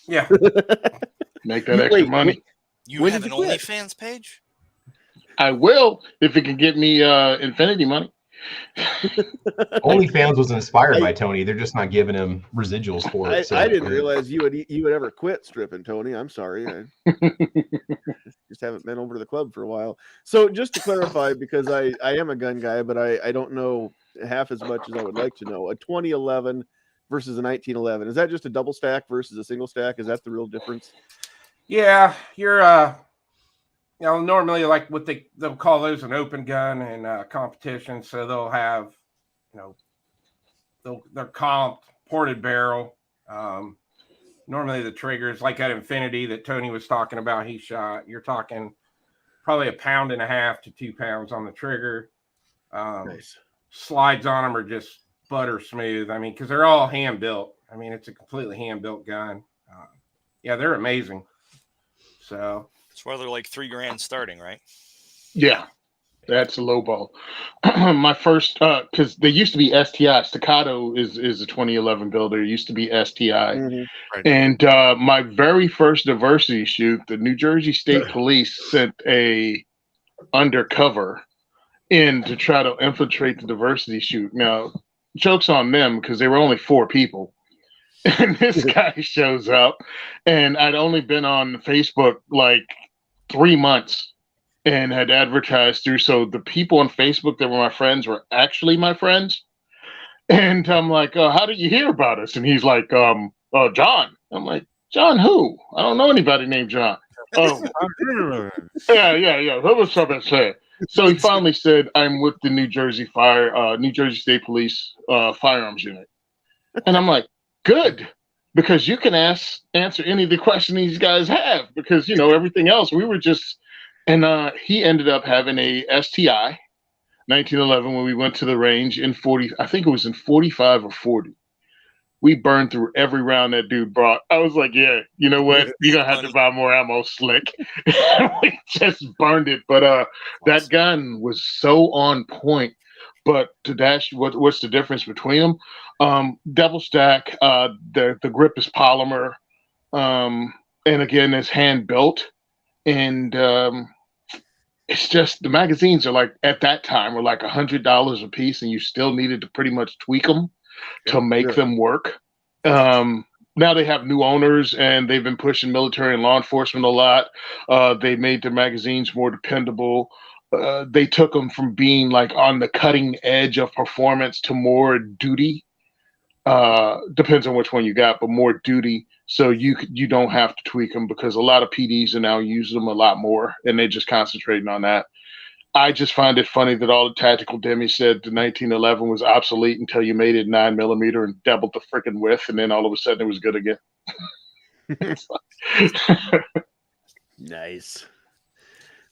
Yeah. Make that extra money. You have an OnlyFans page? I will, if it can get me Infinity money. OnlyFans was inspired by Tony. They're just not giving him residuals for it. I didn't realize you would ever quit stripping, Tony. I'm sorry. I just haven't been over to the club for a while. So just to clarify, because I am a gun guy, but I don't know half as much as I would like to know. A 2011 versus a 1911. Is that just a double stack versus a single stack? Is that the real difference? Yeah, you're normally like what they'll call those an open gun in competition. So they'll have, they're comped ported barrel. Normally the triggers like that Infinity that Tony was talking about, he shot. You're talking probably 1.5 pounds to 2 pounds on the trigger. Nice. Slides on them are just butter smooth. I mean, because they're all hand built. I mean, it's a completely hand built gun. Yeah, they're amazing. So that's why they're like $3,000 starting, right? Yeah, that's a low ball. My first, because they used to be STI. Staccato is a 2011 builder. It used to be STI. Mm-hmm. Right. And my very first diversity shoot, the New Jersey State Police sent a undercover in to try to infiltrate the diversity shoot. Now, joke's on them because they were only 4 people. And this guy shows up, and I'd only been on Facebook like 3 months and had advertised through. So the people on Facebook that were my friends were actually my friends. And I'm like, how did you hear about us? And he's like, John. I'm like, John who? I don't know anybody named John. Oh, yeah. That was something said. So he finally said, I'm with the New Jersey State Police firearms unit. And I'm like, good, because you can answer any of the questions these guys have, because everything else we were just. And he ended up having a STI 1911 when we went to the range in 40. I think it was in 45 or 40. We burned through every round that dude brought. I was like, yeah, you know what? You're gonna have to buy more ammo, Slick. We just burned it. But that gun was so on point. But to dash, what's the difference between them? Double stack. The grip is polymer, and again, it's hand built, and it's just the magazines are like at that time were like $100 a piece, and you still needed to pretty much tweak them to make them work. Now they have new owners, and they've been pushing military and law enforcement a lot. They made their magazines more dependable. They took them from being like on the cutting edge of performance to more duty. Depends on which one you got, but more duty. So you don't have to tweak them, because a lot of PDs are now using them a lot more, and they're just concentrating on that. I just find it funny that all the tactical demis said the 1911 was obsolete until you made it 9mm and doubled the freaking width, and then all of a sudden it was good again. Nice.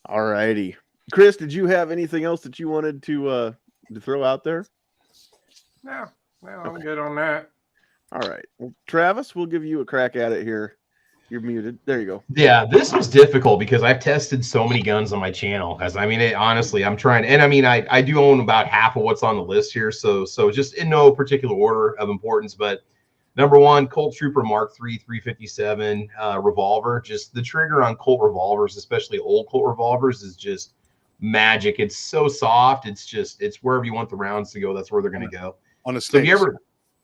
All righty. Chris, did you have anything else that you wanted to throw out there? No, I'm good on that. All right. Well, Travis, we'll give you a crack at it here. You're muted. There you go. Yeah, this was difficult because I've tested so many guns on my channel. Honestly, I'm trying. And I do own about half of what's on the list here. So just in no particular order of importance. But number 1, Colt Trooper Mark III 357 revolver. Just the trigger on Colt revolvers, especially old Colt revolvers, is just magic. It's so soft. It's wherever you want the rounds to go, that's where they're going to go. On a So if stage.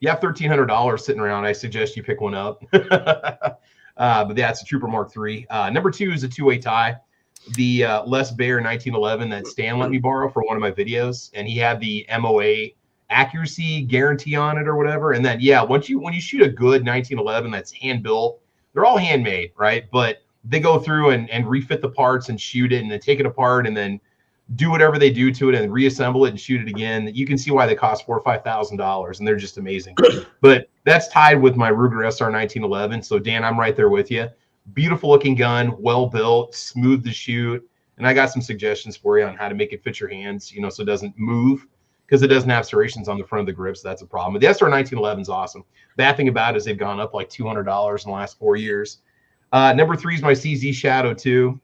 you have $1,300 sitting around, I suggest you pick one up. But yeah, it's a Trooper Mark III. Number 2 is a two-way tie. the Les Baer 1911 that Stan let me borrow for one of my videos, and he had the MOA accuracy guarantee on it or whatever. And then when you shoot a good 1911 that's hand built, they're all handmade, right? But they go through and refit the parts and shoot it and then take it apart and then do whatever they do to it and reassemble it and shoot it again. You can see why they cost $4,000 or $5,000, and they're just amazing. But that's tied with my Ruger SR 1911. So Dan, I'm right there with you. Beautiful looking gun, well built, smooth to shoot. And I got some suggestions for you on how to make it fit your hands, so it doesn't move, because it doesn't have serrations on the front of the grip. So that's a problem. But the SR 1911 is awesome. Bad thing about it is they've gone up like $200 in the last 4 years. Number 3 is my CZ Shadow 2.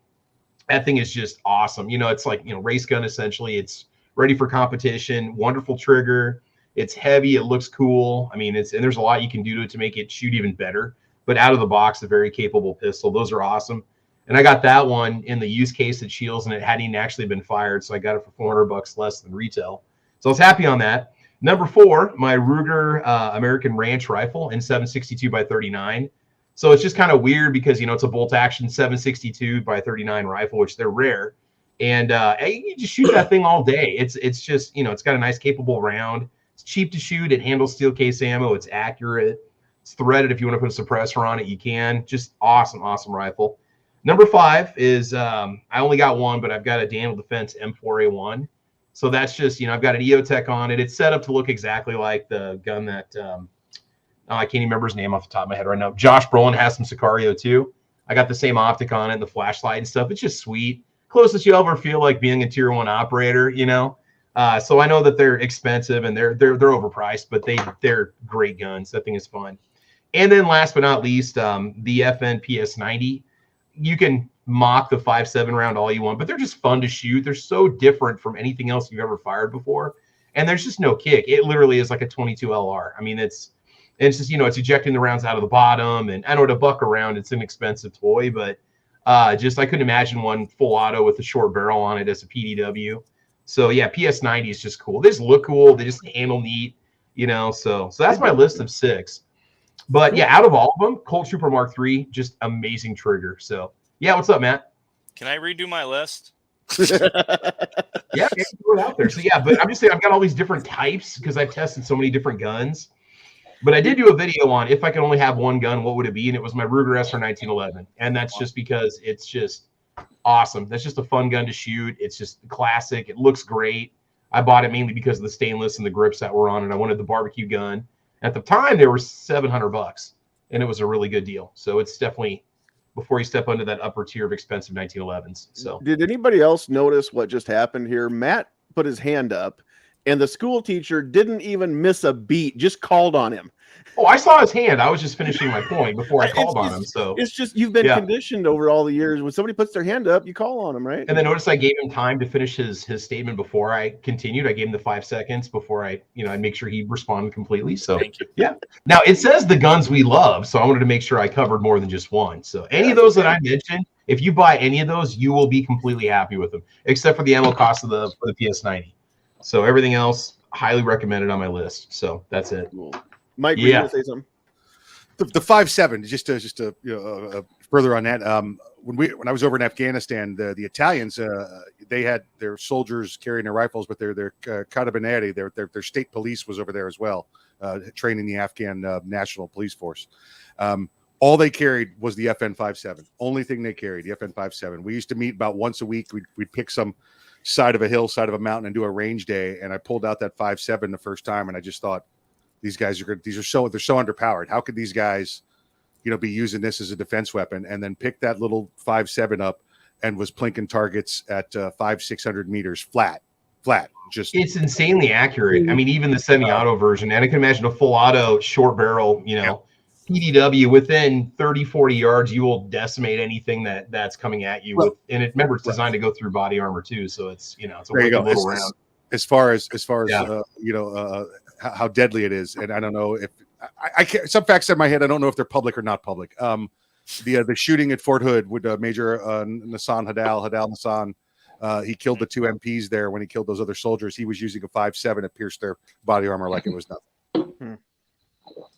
That thing is just awesome. It's like, race gun essentially. It's ready for competition, wonderful trigger. It's heavy. It looks cool. I mean, and there's a lot you can do to it to make it shoot even better. But out of the box, a very capable pistol. Those are awesome. And I got that one in the use case at Shields, and it hadn't even actually been fired. So I got it for $400 less than retail. So I was happy on that. Number 4, my Ruger American Ranch rifle in 7.62x39. So it's just kind of weird because, it's a bolt action 7.62x39 rifle, which they're rare. And you just shoot that thing all day. It's just, it's got a nice capable round. It's cheap to shoot. It handles steel case ammo. It's accurate. It's threaded. If you want to put a suppressor on it, you can. Just awesome, awesome rifle. Number 5 is, I only got one, but I've got a Daniel Defense M4A1. So that's just, I've got an EOTech on it. It's set up to look exactly like the gun that, I can't even remember his name off the top of my head right now. Josh Brolin has some Sicario too. I got the same optic on it and the flashlight and stuff. It's just sweet. Closest you'll ever feel like being a tier 1 operator, So I know that they're expensive and they're overpriced, but they're great guns. That thing is fun. And then last but not least, the FN PS90. You can mock the 5.7 round all you want, but they're just fun to shoot. They're so different from anything else you've ever fired before. And there's just no kick. It literally is like a 22 LR. I mean, it's just, it's ejecting the rounds out of the bottom. And I know to buck around, it's an expensive toy, but I couldn't imagine one full auto with a short barrel on it as a PDW. So yeah, PS90 is just cool. They just look cool. They just handle neat, so that's my list of 6. But yeah, out of all of them, Colt Trooper Mark III, just amazing trigger. So yeah, what's up, Matt? Can I redo my list? Yeah, throw it out there. So yeah, but I'm just saying I've got all these different types because I've tested so many different guns. But I did do a video on if I could only have one gun, what would it be? And it was my Ruger SR 1911. And that's just because it's just awesome. That's just a fun gun to shoot. It's just classic. It looks great. I bought it mainly because of the stainless and the grips that were on it. I wanted the barbecue gun. At the time, they were $700, and it was a really good deal. So it's definitely before you step under that upper tier of expensive 1911s. So did anybody else notice what just happened here? Matt put his hand up, and the school teacher didn't even miss a beat, just called on him. Oh, I saw his hand. I was just finishing my point before I called on him. So it's just you've been conditioned over all the years. When somebody puts their hand up, you call on them, right? And then notice I gave him time to finish his statement before I continued. I gave him the 5 seconds before I make sure he responded completely. So Thank you. Yeah. Now it says the guns we love, so I wanted to make sure I covered more than just one. So any of those that I mentioned, if you buy any of those, you will be completely happy with them, except for the ammo cost of the PS90. So everything else, highly recommended on my list. So that's it. Cool. Mike, were you gonna say something? The 5.7, just to further on that. When I was over in Afghanistan, the Italians they had their soldiers carrying their rifles, but their carabinieri, their state police was over there as well, training the Afghan National Police Force. All they carried was the FN 5.7. Only thing they carried, the FN 5.7. We used to meet about once a week. We'd pick some side of a hill, side of a mountain, and do a range day. And I pulled out that 5.7 the first time, and I just thought, these guys they're so underpowered. How could these guys, be using this as a defense weapon? And then pick that little 5.7 up and was plinking targets at 500-600 meters flat. Just it's insanely accurate. I mean, even the semi-auto version, and I can imagine a full auto short barrel, PDW within 30-40 yards, you will decimate anything that's coming at you. And remember, it's designed to go through body armor too, so it's it's a little round. As far as how deadly it is, and I don't know if I can't. Some facts in my head, I don't know if they're public or not public. The shooting at Fort Hood with Major Nassan Hadal Nassan, he killed the 2 MPs there when he killed those other soldiers. He was using a 5.7 to pierce their body armor like it was nothing.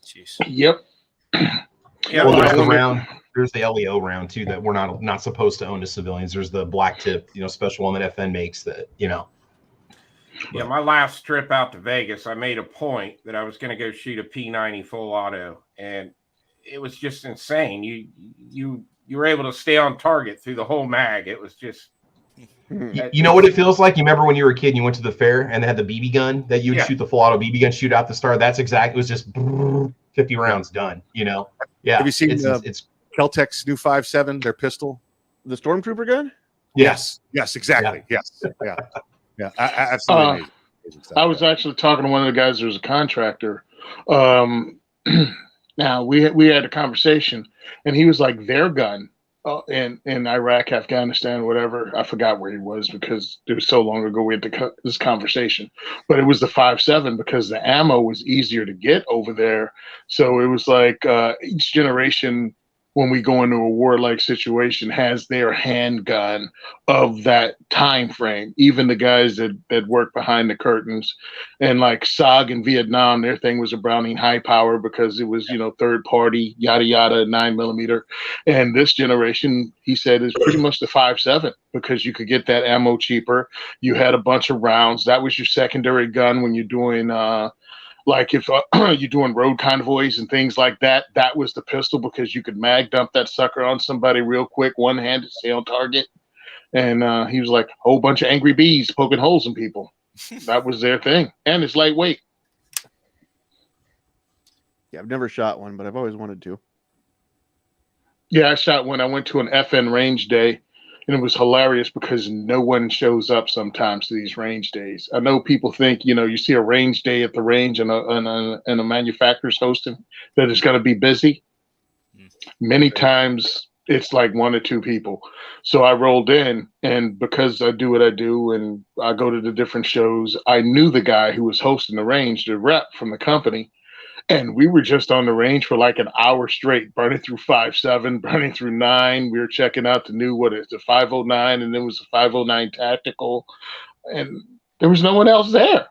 Jeez. Yep. Yeah, Well, there's the round. There's the LEO round too that we're not supposed to own as civilians. There's the black tip, special one that FN makes that. Yeah, my last trip out to Vegas, I made a point that I was going to go shoot a P90 full auto, and it was just insane. You were able to stay on target through the whole mag. It was just. You know what it feels like? You remember when you were a kid and you went to the fair and they had the BB gun that you would shoot the full auto BB gun, shoot out the star? That's exactly. It was just 50 rounds done. Yeah. Have you seen it's Kel-Tec's new 5.7, their pistol? The Stormtrooper gun? Yes, exactly. Yeah. Yes. Yeah. Absolutely amazing. I was actually talking to one of the guys who's a contractor. Now we had a conversation, and he was like, their gun in Iraq, Afghanistan, whatever. I forgot where he was because it was so long ago we had this conversation. But it was the 5.7 because the ammo was easier to get over there. So it was like each generation, when we go into a warlike situation, has their handgun of that time frame. Even the guys that work behind the curtains, and like SOG in Vietnam, their thing was a Browning high power because it was third party, yada yada, 9mm. And this generation, he said, is pretty much the 5.7 because you could get that ammo cheaper. You had a bunch of rounds. That was your secondary gun when you're doing. Like if you're doing road convoys and things like that, that was the pistol because you could mag dump that sucker on somebody real quick, one-handed, stay on target. And he was like, a whole bunch of angry bees poking holes in people. That was their thing. And it's lightweight. Yeah, I've never shot one, but I've always wanted to. Yeah, I shot one. I went to an FN range day, and it was hilarious because no one shows up sometimes to these range days. I know people think, you see a range day at the range and a manufacturer's hosting that it's going to be busy. Many times it's like 1 or 2 people. So I rolled in, and because I do what I do and I go to the different shows, I knew the guy who was hosting the range, the rep from the company. And we were just on the range for like an hour straight, burning through 5.7, burning through 9. We were checking out the new, the 509, and then it was a 509 tactical, and there was no one else there.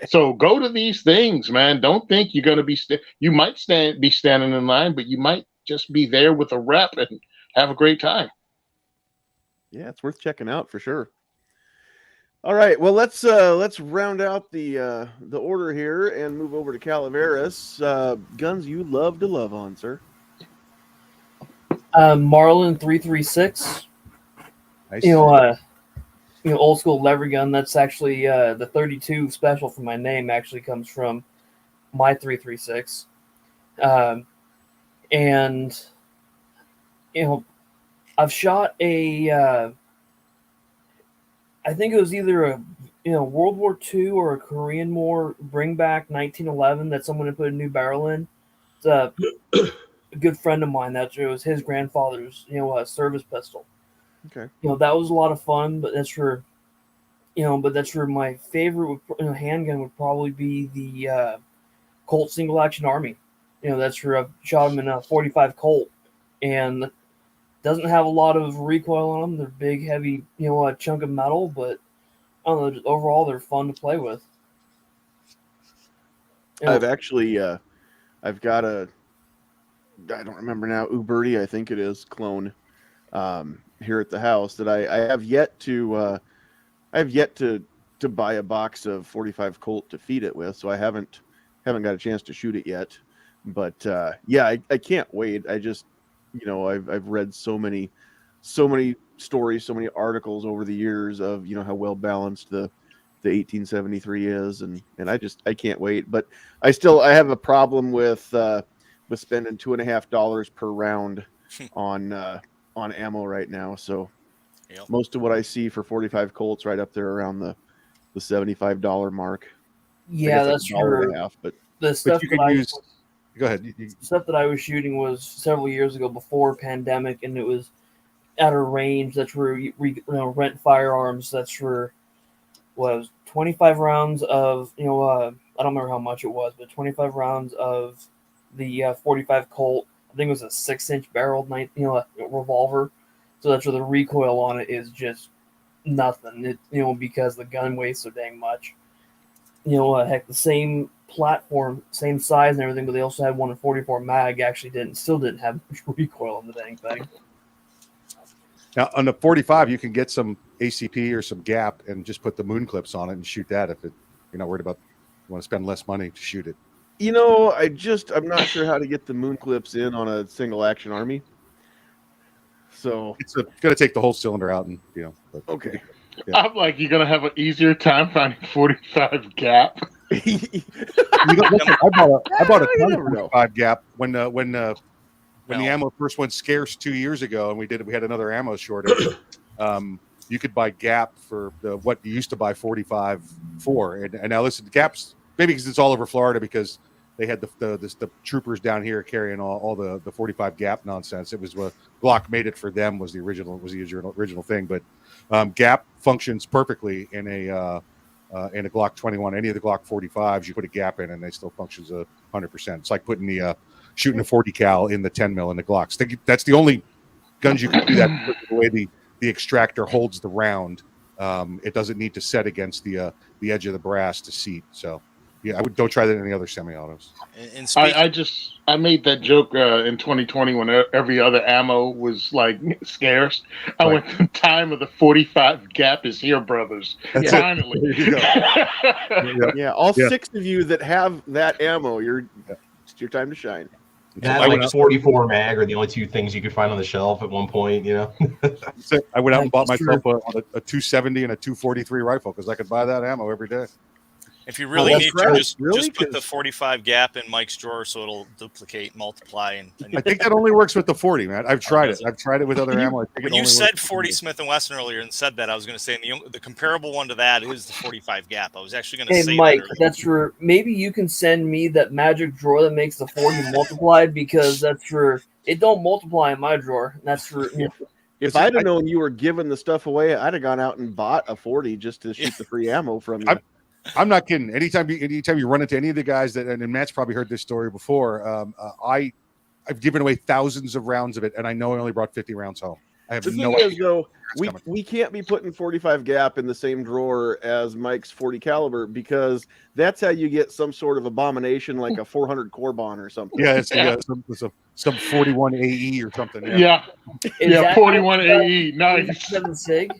So go to these things, man. Don't think you're going to be, you might be standing in line, but you might just be there with a rep and have a great time. Yeah, it's worth checking out for sure. All right, well let's round out the order here and move over to Calaveras. Guns you love to love on, sir. Marlin 336. Nice. Old school lever gun. That's actually the 32 special for my name actually comes from my 336. And I've shot a I think it was either a World War II or a Korean War bring back 1911 that someone had put a new barrel in. It's a good friend of mine. It was his grandfather's service pistol. Okay. That was a lot of fun, but that's for my favorite handgun would probably be the Colt single action Army. That's for I've shot them in a 45 Colt, and doesn't have a lot of recoil on them. They're big, heavy, a chunk of metal, but I don't know. Overall, they're fun to play with. I've actually, I've got I don't remember now, Uberti, I think it is, clone here at the house that I have yet to, to buy a box of 45 Colt to feed it with, so I haven't got a chance to shoot it yet. But yeah, I can't wait. I just. I've read so many stories, so many articles over the years of how well balanced the 1873 is, and I can't wait. But I have a problem with spending $2.50 per round on ammo right now. So most of what I see for 45 Colts right up there around the $75 mark. Yeah, that's true. But the stuff you can use. Go ahead. Stuff that I was shooting was several years ago before pandemic, and it was at a range that's where we rent firearms. That's for was 25 rounds of I don't remember how much it was, but 25 rounds of the 45 Colt. I think it was a 6-inch barreled revolver. So that's where the recoil on it is just nothing. Because the gun weighs so dang much. Heck, the same platform, same size and everything, but they also had one in 44 mag. Actually, still didn't have much recoil on the dang thing. Now on the 45, you can get some ACP or some gap and just put the moon clips on it and shoot that if you're not worried about you want to spend less money to shoot it. You know, I'm not sure how to get the moon clips in on a single action army. So It's going to take the whole cylinder out, and But, okay. Yeah. I'm like, you're gonna have an easier time finding 45 gap. Listen, I bought a You ton never of know. 45 gap when the ammo first went scarce 2 years ago, and we had another ammo shortage. You could buy gap for what you used to buy 45 for, and now listen, the gaps maybe because it's all over Florida because they had the troopers down here carrying all the 45 gap nonsense. It was what Glock made it for them was the original thing, but gap functions perfectly in a Glock 21. Any of the Glock 45s, you put a gap in and they still functions 100%. It's like putting shooting a 40 cal in the 10 mil in the Glocks. That's the only guns you can do that because of the way the extractor holds the round. It doesn't need to set against the edge of the brass to seat. So yeah, don't try that in any other semi-autos. I made that joke in 2020 when every other ammo was like scarce. I went, the time of the 45 gap is here, brothers. That's Finally. There you go. Yeah, all 6 of you that have that ammo, it's your time to shine. That like 44 mag are the only 2 things you could find on the shelf at one point, So I went out and bought myself a 270 and a 243 rifle because I could buy that ammo every day. If you really need to, just put the 45 gap in Mike's drawer so it'll duplicate, multiply, and I think that only works with the 40, man. I've tried it. I've tried it with other ammo. When you said 40 Smith & Wesson earlier and said that, I was going to say the comparable one to that is the 45 gap. I was actually going to say Mike, that that's for maybe you can send me that magic drawer that makes the 40 multiplied because that's for it don't multiply in my drawer. That's for If I'd have known you were giving the stuff away, I'd have gone out and bought a 40 just to shoot the free ammo from you. I'm not kidding. Anytime you run into any of the guys and Matt's probably heard this story before, I've given away thousands of rounds of it, and I know I only brought 50 rounds home. I have no idea. Though, we can't be putting 45 gap in the same drawer as Mike's 40 caliber because that's how you get some sort of abomination like a 400 Corbon or something. Yeah, it's some 41 AE or something. Yeah, 41 AE. Nice. 7 Sig.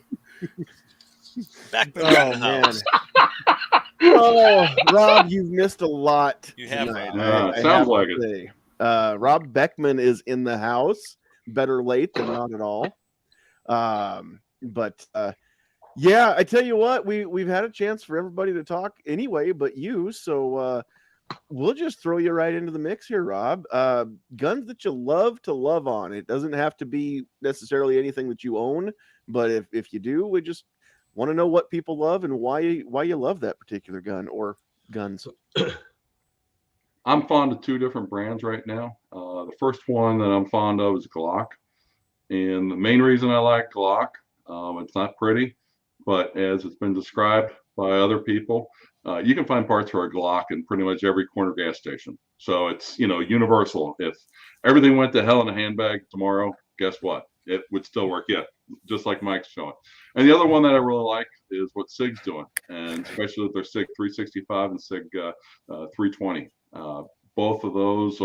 Back man. Oh, Rob, you've missed a lot. You have. Sounds like it. Rob Beckman is in the house. Better late than not at all. But yeah, I tell you what, we've had a chance for everybody to talk anyway, but you. So we'll just throw you right into the mix here, Rob. Guns that you love to love on. It doesn't have to be necessarily anything that you own, but if you do, we just want to know what people love and why you love that particular gun or guns. I'm fond of 2 different brands right now. The first one that I'm fond of is Glock. And the main reason I like Glock, it's not pretty, but as it's been described by other people, you can find parts for a Glock in pretty much every corner gas station. So it's, universal. If everything went to hell in a handbag tomorrow, guess what? It would still work, just like Mike's showing. And the other one that I really like is what SIG's doing, and especially with their SIG 365 and SIG 320. Both of those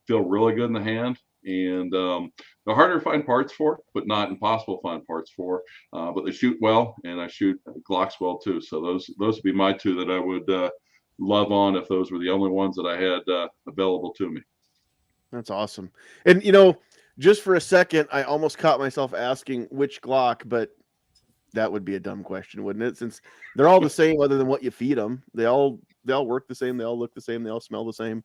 feel really good in the hand, and they're harder to find parts for, but not impossible to find parts for. But they shoot well, and I shoot Glocks well too. So those would be my 2 that I would love on if those were the only ones that I had available to me. That's awesome. And just for a second, I almost caught myself asking which Glock, but that would be a dumb question, wouldn't it? Since they're all the same, other than what you feed them. They all work the same. They all look the same. They all smell the same.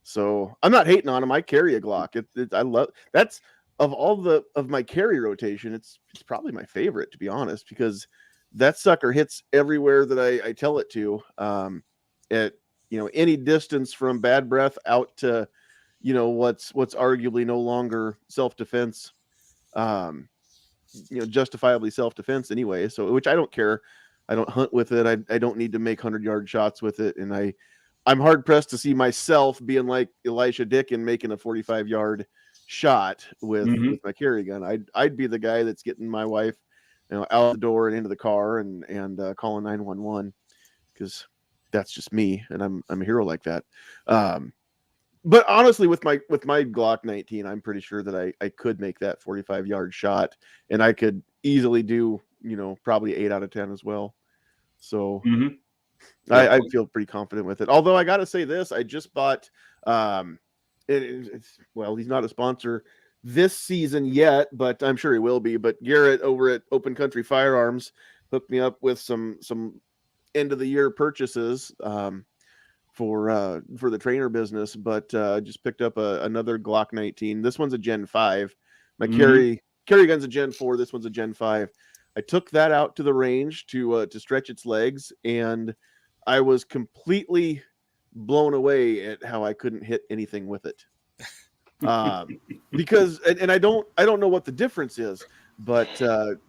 So I'm not hating on them. I carry a Glock. I love that's of all of my carry rotation. It's probably my favorite, to be honest, because that sucker hits everywhere that I tell it to. At any distance from bad breath out to what's arguably no longer self-defense, justifiably self-defense anyway. So, which I don't care. I don't hunt with it. I don't need to make 100-yard shots with it. And I'm hard pressed to see myself being like Elisha Dick and making a 45-yard shot with my carry gun. I'd be the guy that's getting my wife, out the door and into the car and calling 911 because that's just me, and I'm a hero like that. But honestly, with my Glock 19, I'm pretty sure that I could make that 45-yard shot, and I could easily do, probably 8 out of 10 as well. So I feel pretty confident with it. Although I got to say this, I just bought, well, he's not a sponsor this season yet, but I'm sure he will be. But Garrett over at Open Country Firearms hooked me up with some end of the year purchases for the trainer business. But just picked up another Glock 19. This one's a Gen 5. My carry gun's a Gen 4. This one's a Gen 5. I took that out to the range to stretch its legs, and I was completely blown away at how I couldn't hit anything with it. Because and I don't know what the difference is, but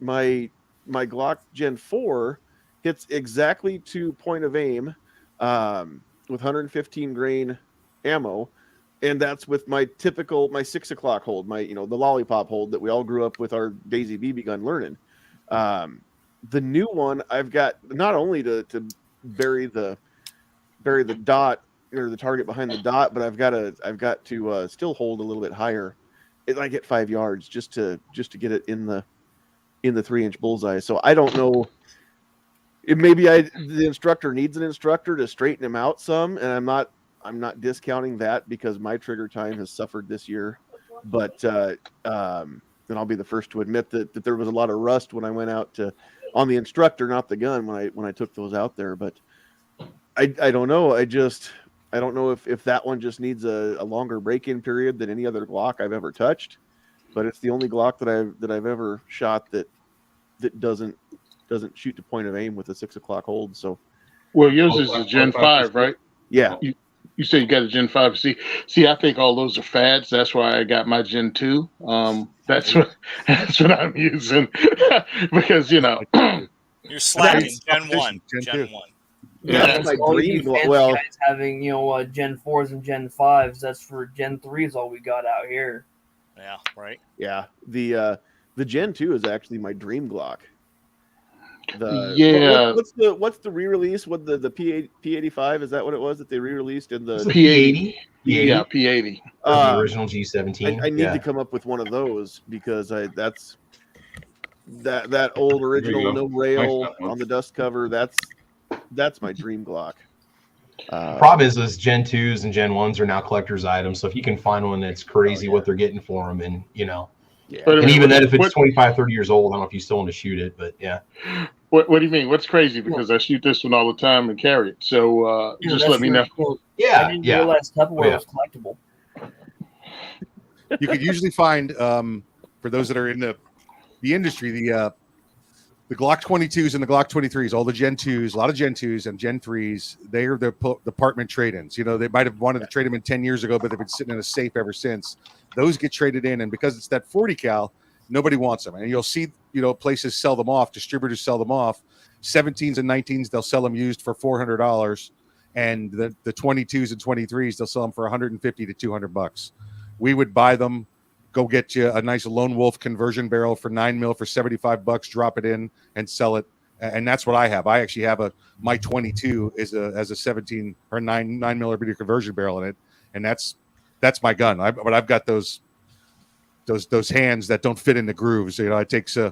my Glock Gen 4 hits exactly to point of aim with 115 grain ammo, and that's with my 6 o'clock hold, the lollipop hold that we all grew up with our Daisy BB gun learning. The new one I've got not only to bury the dot or the target behind the dot, but I've got to still hold a little bit higher. I get 5 yards just to get it in the 3-inch bullseye. So I don't know. Maybe the instructor needs an instructor to straighten him out some, and I'm not discounting that because my trigger time has suffered this year. But and I'll be the first to admit that there was a lot of rust when I went out on the instructor, not the gun, when I took those out there. But I don't know. I don't know if that one just needs a longer break-in period than any other Glock I've ever touched. But it's the only Glock that I've ever shot that doesn't shoot to point of aim with a 6 o'clock hold. So, well, yours is a Gen 5, right? Yeah. You say you got a Gen 5. See, I think all those are fads. That's why I got my Gen 2. That's what I'm using because you're slacking. Gen 1. Gen 1. Yeah, my all dream. you fancy Well, guys having Gen 4s and Gen 5s. That's for Gen 3s. All we got out here. Yeah, right. Yeah, the Gen 2 is actually my dream Glock. What's the re-release? What the P85, is that what it was that they re-released in the P80? Yeah, P80. The original G17. I need to come up with one of those because that's that old original no rail on the dust cover. That's my dream Glock. Problem is those Gen 2s and Gen 1s are now collector's items. So if you can find one that's crazy what they're getting for them, and Yeah. And even then, if it's 25, 30 years old, I don't know if you still want to shoot it, but yeah. What do you mean? What's crazy? Because I shoot this one all the time and carry it. So just let me know. Cool. I didn't realize Tupperware was collectible. You could usually find, for those that are in the industry, the Glock 22s and the Glock 23s, all the Gen 2s, a lot of Gen 2s and Gen 3s, they are the department trade-ins. They might have wanted to trade them in 10 years ago, but they've been sitting in a safe ever since. Those get traded in, and because it's that 40 cal, nobody wants them. And you'll see, places sell them off, distributors sell them off. 17s and 19s, they'll sell them used for $400, and the 22s and 23s, they'll sell them for $150 to $200. We would buy them, go get you a nice Lone Wolf conversion barrel for 9mm for $75, drop it in and sell it. And that's what I have. I actually have my 22 as a 17 or 9mm conversion barrel in it, and that's my gun. But I've got those hands that don't fit in the grooves. It takes I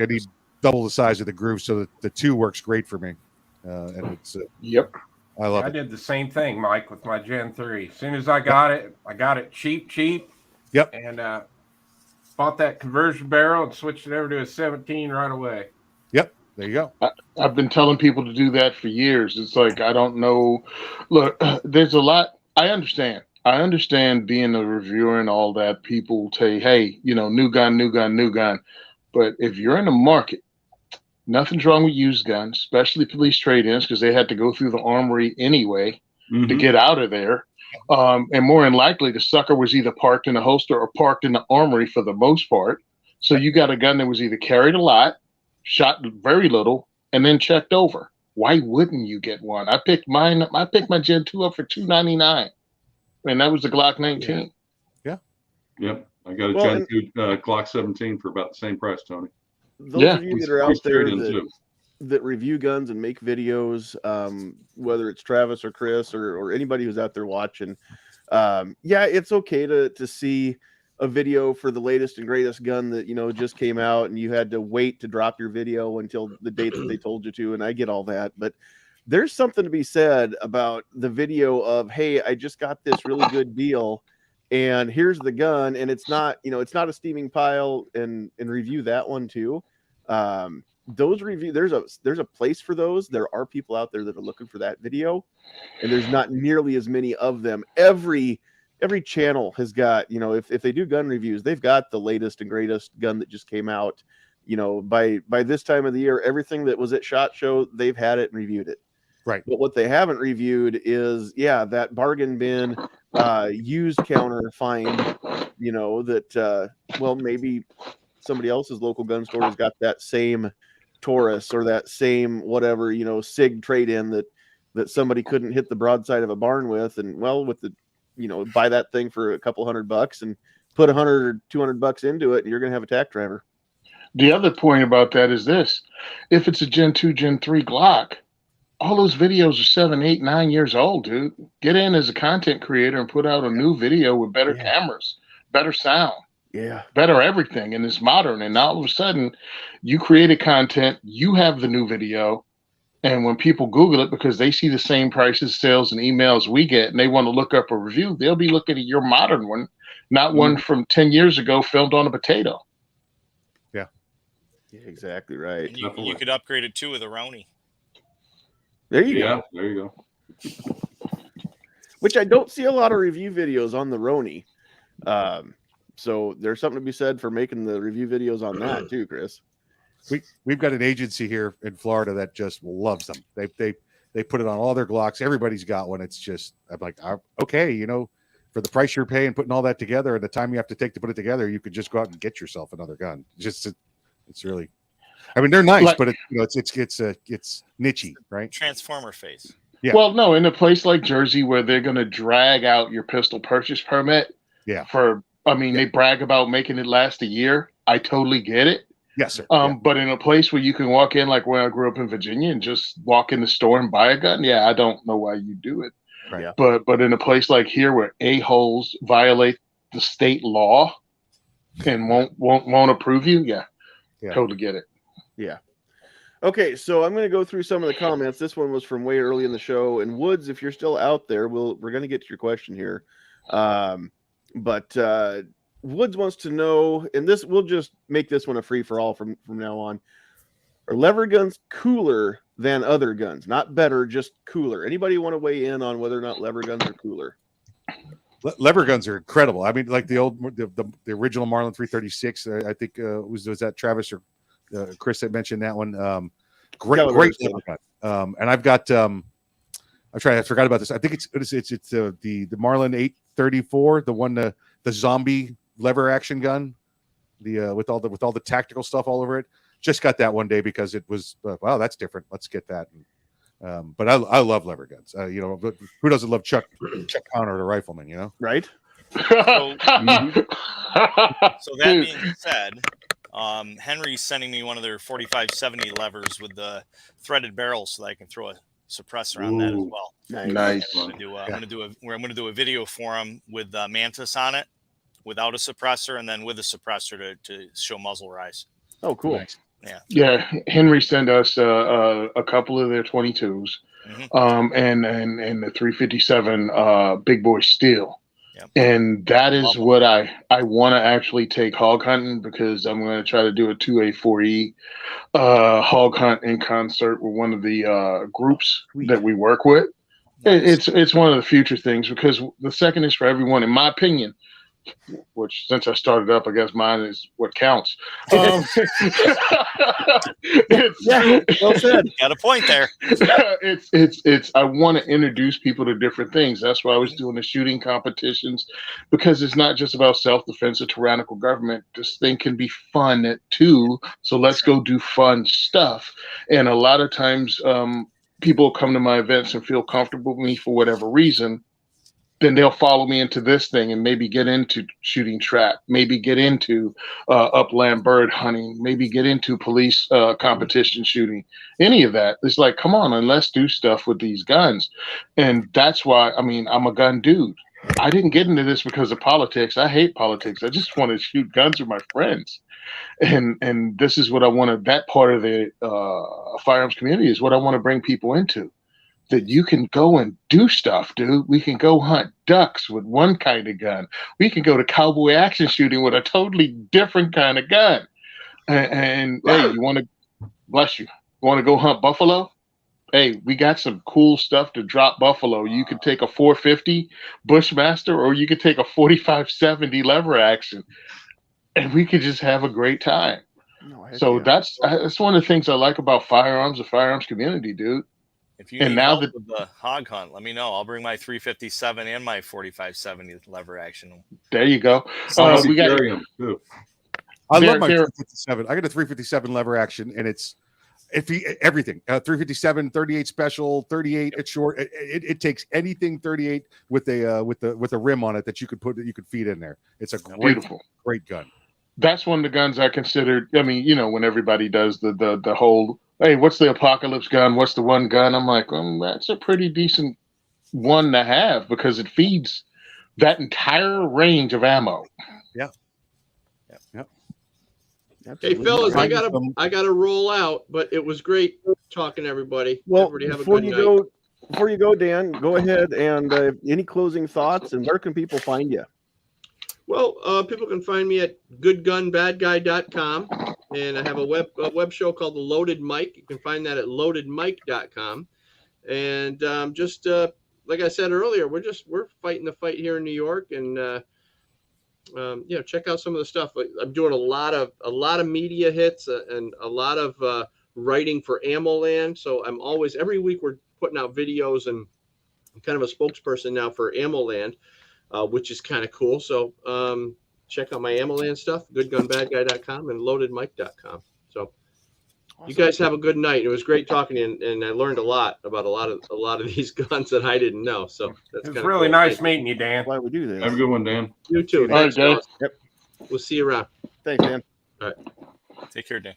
need double the size of the groove, so that the 2 works great for me. And it's yep. I love it. I did the same thing, Mike, with my Gen 3. As soon as I got it cheap. Yep. And bought that conversion barrel and switched it over to a 17 right away. Yep. There you go. I've been telling people to do that for years. It's like, I don't know. Look, there's a lot. I understand being a reviewer and all that. People say, hey, new gun. But if you're in the market, nothing's wrong with used guns, especially police trade-ins, because they had to go through the armory anyway to get out of there. And more than likely, the sucker was either parked in a holster or parked in the armory for the most part. So you got a gun that was either carried a lot, shot very little, and then checked over. Why wouldn't you get one? I picked my Gen 2 up for $299, and that was the Glock 19. Yeah. Yep. I got a Gen 2 Glock 17 for about the same price, Tony. Those of you that are out there that review guns and make videos, whether it's Travis or Chris or anybody who's out there watching, yeah, it's okay to see a video for the latest and greatest gun that, you know, just came out and you had to wait to drop your video until the date that they told you to. And I get all that, but there's something to be said about the video of, hey, I just got this really good deal and here's the gun. And it's not, you know, it's not a steaming pile, and review that one too. Those review, there's a place for those. There are people out there that are looking for that video, and there's not nearly as many of them. Every channel has got, you know, if they do gun reviews, they've got the latest and greatest gun that just came out. You know, by this time of the year, everything that was at SHOT Show, they've had it and reviewed it. Right. But what they haven't reviewed is, yeah, that bargain bin used counter find, you know, that well, maybe somebody else's local gun store has got that same Taurus or that same whatever, you know, SIG trade-in that somebody couldn't hit the broadside of a barn with, and well, with the, you know, buy that thing for a couple $100 and put $100 or $200 into it, and you're going to have a tack driver. The other point about that is this: if it's a Gen 2, Gen 3 Glock, all those videos are 7, 8, 9 years old, dude. Get in as a content creator and put out a new video with better cameras, better sound, better everything, and it's modern. And all of a sudden, you created content, you have the new video, and when people Google it because they see the same prices, sales, and emails we get, and they want to look up a review, they'll be looking at your modern one, not one from 10 years ago filmed on a potato. Yeah, exactly right. And you could upgrade it too with a Roni. There you go. There you go. Which I don't see a lot of review videos on the Roni. So there's something to be said for making the review videos on that too, Chris. We've got an agency here in Florida that just loves them. They put it on all their Glocks. Everybody's got one. It's just, I'm like, okay, you know, for the price you're paying, putting all that together, and the time you have to take to put it together, you could just go out and get yourself another gun. It's really, I mean, they're nice, but it's nichey, right? Transformer phase. Yeah. Well, no, in a place like Jersey where they're going to drag out your pistol purchase permit. Yeah. They brag about making it last a year. I totally get it. Yes, sir. But in a place where you can walk in, like where I grew up in Virginia, and just walk in the store and buy a gun, I don't know why you do it. Right. Yeah. But in a place like here where a-holes violate the state law and won't approve you, totally get it. Yeah. Okay, so I'm going to go through some of the comments. This one was from way early in the show. And Woods, if you're still out there, we're going to get to your question here. But Woods wants to know, and this we'll just make this one a free for all from now on. Are lever guns cooler than other guns? Not better, just cooler. Anybody want to weigh in on whether or not lever guns are cooler? Lever guns are incredible. I mean, like the original Marlin 336. I think was that Travis or Chris that mentioned that one. Great lever gun. And I've got I forgot about this. I think it's the Marlin 834, the one the zombie lever action gun, with all the tactical stuff all over it. Just got that one day because it was wow, that's different. Let's get that. But I love lever guns. You know, who doesn't love Chuck Connor, the rifleman? You know, right? So that being said, Henry's sending me one of their 4570 levers with the threaded barrels so that I can throw a suppressor on that as well. Nice. I'm gonna do a video for him with Mantis on it, without a suppressor, and then with a suppressor to show muzzle rise. Oh, cool. Nice. Yeah. Henry sent us a couple of their 22s, and the 357 Big Boy Steel. Yep. And that is what I want to actually take hog hunting, because I'm going to try to do a 2A4E hog hunt in concert with one of the groups that we work with. Nice. It's one of the future things, because the second is for everyone, in my opinion. Which, since I started up, I guess mine is what counts. Well said. Got a point there. It's. I want to introduce people to different things. That's why I was doing the shooting competitions, because it's not just about self-defense or tyrannical government. This thing can be fun too. So let's go do fun stuff. And a lot of times, people come to my events and feel comfortable with me for whatever reason. then they'll follow me into this thing and maybe get into shooting trap, maybe get into upland bird hunting, maybe get into police competition shooting, any of that. It's like, come on, and let's do stuff with these guns. And that's why, I mean, I'm a gun dude. I didn't get into this because of politics. I hate politics. I just want to shoot guns with my friends. And this is what I want to, that part of the firearms community is what I want to bring people into. That you can go and do stuff, dude. We can go hunt ducks with one kind of gun. We can go to cowboy action shooting with a totally different kind of gun. And hey, you want to, bless you, want to go hunt buffalo? Hey, we got some cool stuff to drop buffalo. You could take a 450 Bushmaster, or you could take a 4570 lever action, and we could just have a great time. So that's one of the things I like about firearms, the firearms community, dude. If you need help with the hog hunt, let me know. I'll bring my 357 and my 4570 lever action. There you go. We got them too. I love my 357. I got a 357 lever action, and it's everything. 357, 38 special, 38 at short. It takes anything 38 with a rim on it that you could feed in there. It's a great gun. That's one of the guns I considered. I mean, you know, when everybody does the whole, hey, what's the apocalypse gun? What's the one gun? I'm like, that's a pretty decent one to have because it feeds that entire range of ammo. Yeah. Hey, fellas, I gotta roll out, but it was great talking to everybody. Well, everybody have before a good you night. before you go, Dan, go ahead and any closing thoughts, and where can people find you? Well, people can find me at goodgunbadguy.com, and I have a web show called The Loaded Mic. You can find that at loadedmic.com. And just like I said earlier, we're fighting the fight here in New York, and check out some of the stuff. I'm doing a lot of media hits and a lot of writing for AmmoLand. So I'm always, every week we're putting out videos, and I'm kind of a spokesperson now for AmmoLand. Which is kind of cool. So check out my AmmoLand stuff, goodgunbadguy.com and loadedmic.com. So awesome. You guys have a good night. It was great talking to you, and I learned a lot about a lot of these guns that I didn't know. So that's it's really cool. nice meeting you, Dan. Why we do this? Have a good one, Dan. You too. All right, Dan. Yep. We'll see you around. Thanks, Dan. All right. Take care, Dan.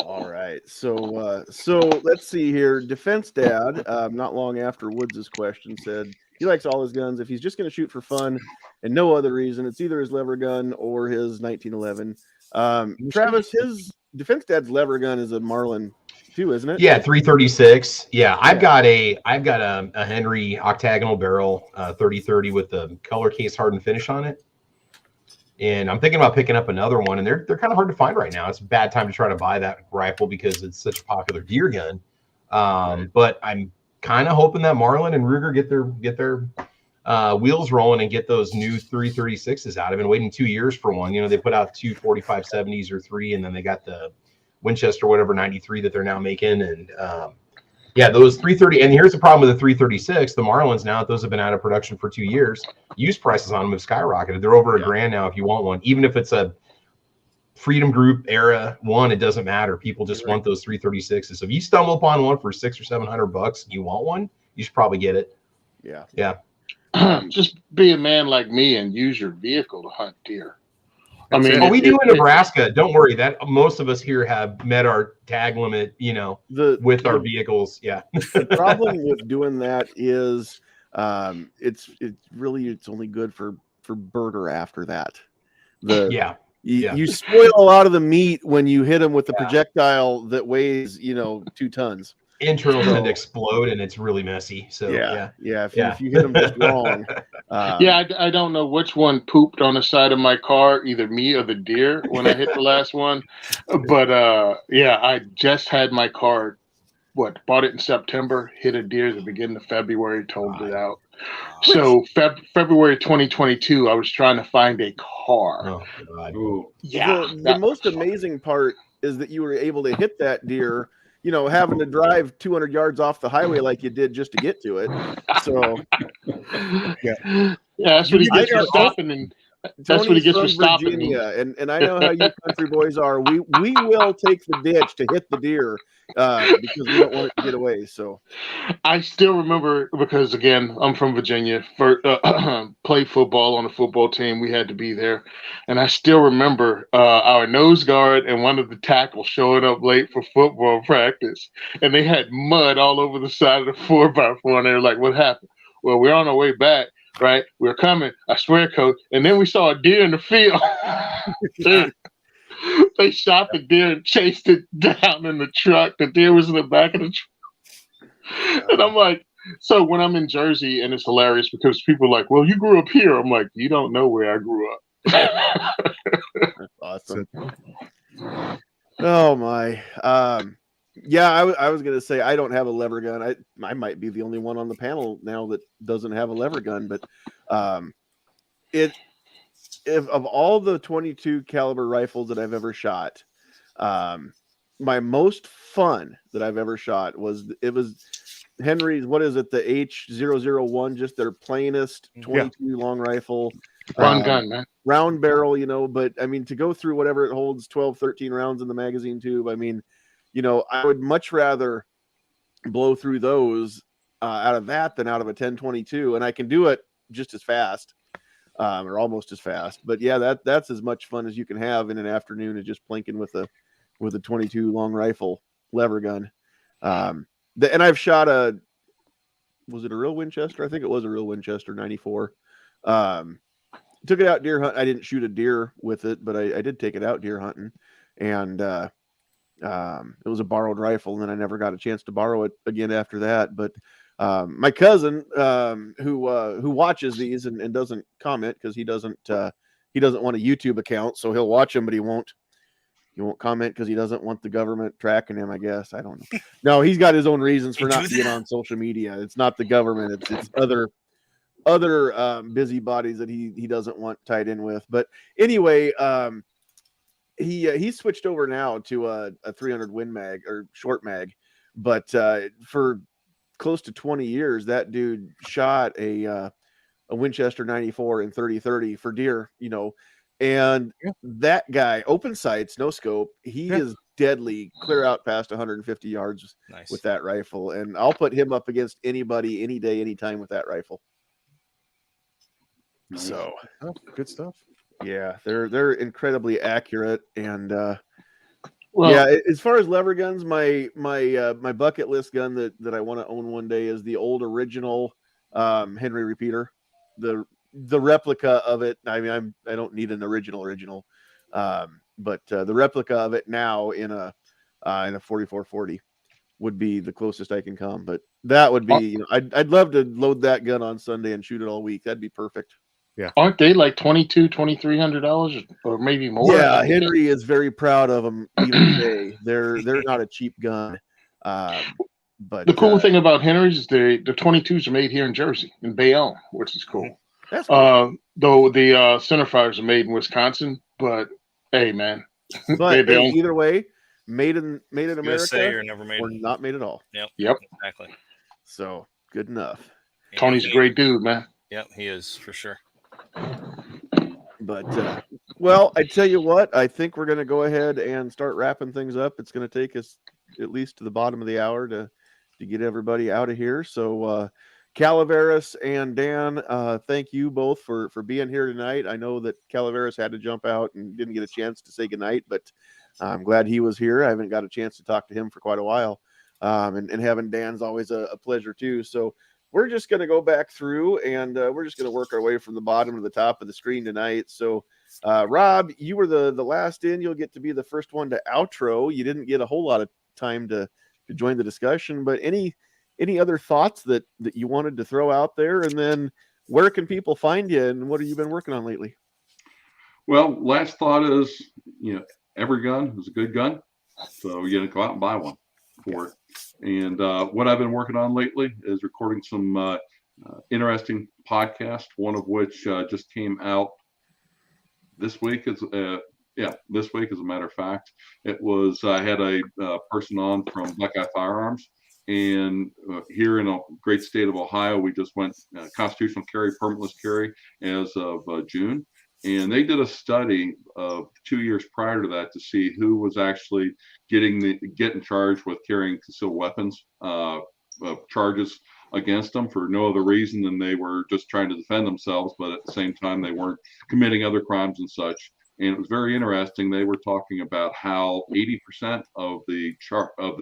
All right. So let's see here. Defense Dad, not long after Woods' question, said he likes all his guns. If he's just going to shoot for fun and no other reason, it's either his lever gun or his 1911. Travis, his Defense Dad's lever gun is a Marlin too, isn't it? Yeah, 336. Yeah, I've got a Henry octagonal barrel 3030 with the color case hardened finish on it. And I'm thinking about picking up another one, and they're kind of hard to find right now. It's a bad time to try to buy that rifle because it's such a popular deer gun. But I'm kind of hoping that Marlin and Ruger get their wheels rolling and get those new 336s out. I've been waiting 2 years for one. You know, they put out two 4570s or three, and then they got the Winchester whatever 93 that they're now making. And those 330. And here's the problem with the 336. The Marlins now, those have been out of production for 2 years. Used prices on them have skyrocketed. They're over $1,000 now if you want one. Even if it's a Freedom Group era one, it doesn't matter. People just want those 336s. So if you stumble upon one for $600 or $700, you want one, you should probably get it. Yeah. Just be a man like me and use your vehicle to hunt deer. I mean, we do in Nebraska. Don't worry. That most of us here have met our tag limit, with our vehicles. Yeah. The problem with doing that is it's only good for birder after that. You spoil a lot of the meat when you hit them with the projectile that weighs 2 tons. Internals tend to explode, and it's really messy. So if you hit them just wrong. I don't know which one pooped on the side of my car, either me or the deer when I hit the last one. But I just had my car. Bought it in September, hit a deer at the beginning of February, totaled it out. So February 2022, I was trying to find a car. Oh, God. The most amazing part is that you were able to hit that deer, having to drive 200 yards off the highway like you did just to get to it. So, that's what he gets for stopping That's what he Tony's gets for from stopping me. Virginia, and I know how you country boys are. We will take the ditch to hit the deer because we don't want it to get away. So I still remember because again, I'm from Virginia. For play football on a football team, we had to be there, and I still remember our nose guard and one of the tackles showing up late for football practice, and they had mud all over the side of the 4x4, and they were like, "What happened?" Well, we're on our way back, right? We're coming. I swear, coach. And then we saw a deer in the field. Dude, they shot the deer and chased it down in the truck. The deer was in the back of the truck. And I'm like, so when I'm in Jersey, and it's hilarious because people are like, well, you grew up here. I'm like, you don't know where I grew up. that's awesome. Oh my. Yeah, I was gonna say I don't have a lever gun. I might be the only one on the panel now that doesn't have a lever gun, but if of all the 22 caliber rifles that I've ever shot, my most fun that I've ever shot was Henry's, what is it, the H001, just their plainest 22 long rifle. Fun gun, man. Round barrel, but I mean, to go through whatever it holds, 12, 13 rounds in the magazine tube, I mean, I would much rather blow through those out of that than out of a 10-22, and I can do it just as fast, or almost as fast. But yeah, that's as much fun as you can have in an afternoon, is just plinking with a 22 long rifle lever gun. And I've shot was it a real Winchester? I think it was a real Winchester 94. Took it out deer hunt. I didn't shoot a deer with it, but I did take it out deer hunting, and it was a borrowed rifle, and then I never got a chance to borrow it again after that. But my cousin, who watches these and doesn't comment because he doesn't want a YouTube account, so he'll watch them, but he won't comment because he doesn't want the government tracking him, I guess. I don't know. No, he's got his own reasons for not being on social media. It's not the government. It's other busybodies that he doesn't want tied in with. But anyway, he switched over now to a 300 Win Mag or short mag, but for close to 20 years, that dude shot a Winchester 94 and 30-30 for deer, and that guy, open sights, no scope, he is deadly clear out past 150 yards with that rifle, and I'll put him up against anybody, any day, anytime with that rifle. Nice. So good stuff. Yeah, they're incredibly accurate, and as far as lever guns, my bucket list gun that I want to own one day is the old original Henry repeater, the replica of it. I mean, I don't need an original, but the replica of it now in a 4440 would be the closest I can come. But that would be, I'd love to load that gun on Sunday and shoot it all week. That'd be perfect. Yeah. Aren't they like $2,300 or maybe more? Yeah, Henry is very proud of them even today. They're not a cheap gun. But the cool thing about Henry's is the 22s are made here in Jersey, in Bayonne, which is cool. That's cool. Though the centerfires are made in Wisconsin, but hey, man. But either way, made in America USA or never made, or not made at all. Yep. Exactly. So good enough. Tony's a great dude, man. Yep, he is for sure. But well, I tell you what, I think we're going to go ahead and start wrapping things up. It's going to take us at least to the bottom of the hour to get everybody out of here. So Calaveras and Dan, thank you both for being here tonight. I know that Calaveras had to jump out and didn't get a chance to say goodnight, but I'm glad he was here. I haven't got a chance to talk to him for quite a while. And having Dan's always a pleasure too. So we're just going to go back through, and we're just going to work our way from the bottom to the top of the screen tonight. So, Rob, you were the last in. You'll get to be the first one to outro. You didn't get a whole lot of time to join the discussion, but any other thoughts that you wanted to throw out there? And then where can people find you, and what have you been working on lately? Well, last thought is, every gun is a good gun. So you got to go out and buy one for it. And what I've been working on lately is recording some interesting podcasts, one of which just came out this week. This week, as a matter of fact. It was, I had a person on from Buckeye Firearms. And here in a great state of Ohio, we just went constitutional carry, permitless carry as of June. And they did a study of 2 years prior to that to see who was actually getting charged with carrying concealed weapons charges against them for no other reason than they were just trying to defend themselves, but at the same time they weren't committing other crimes and such. And it was very interesting. They were talking about how 80% of the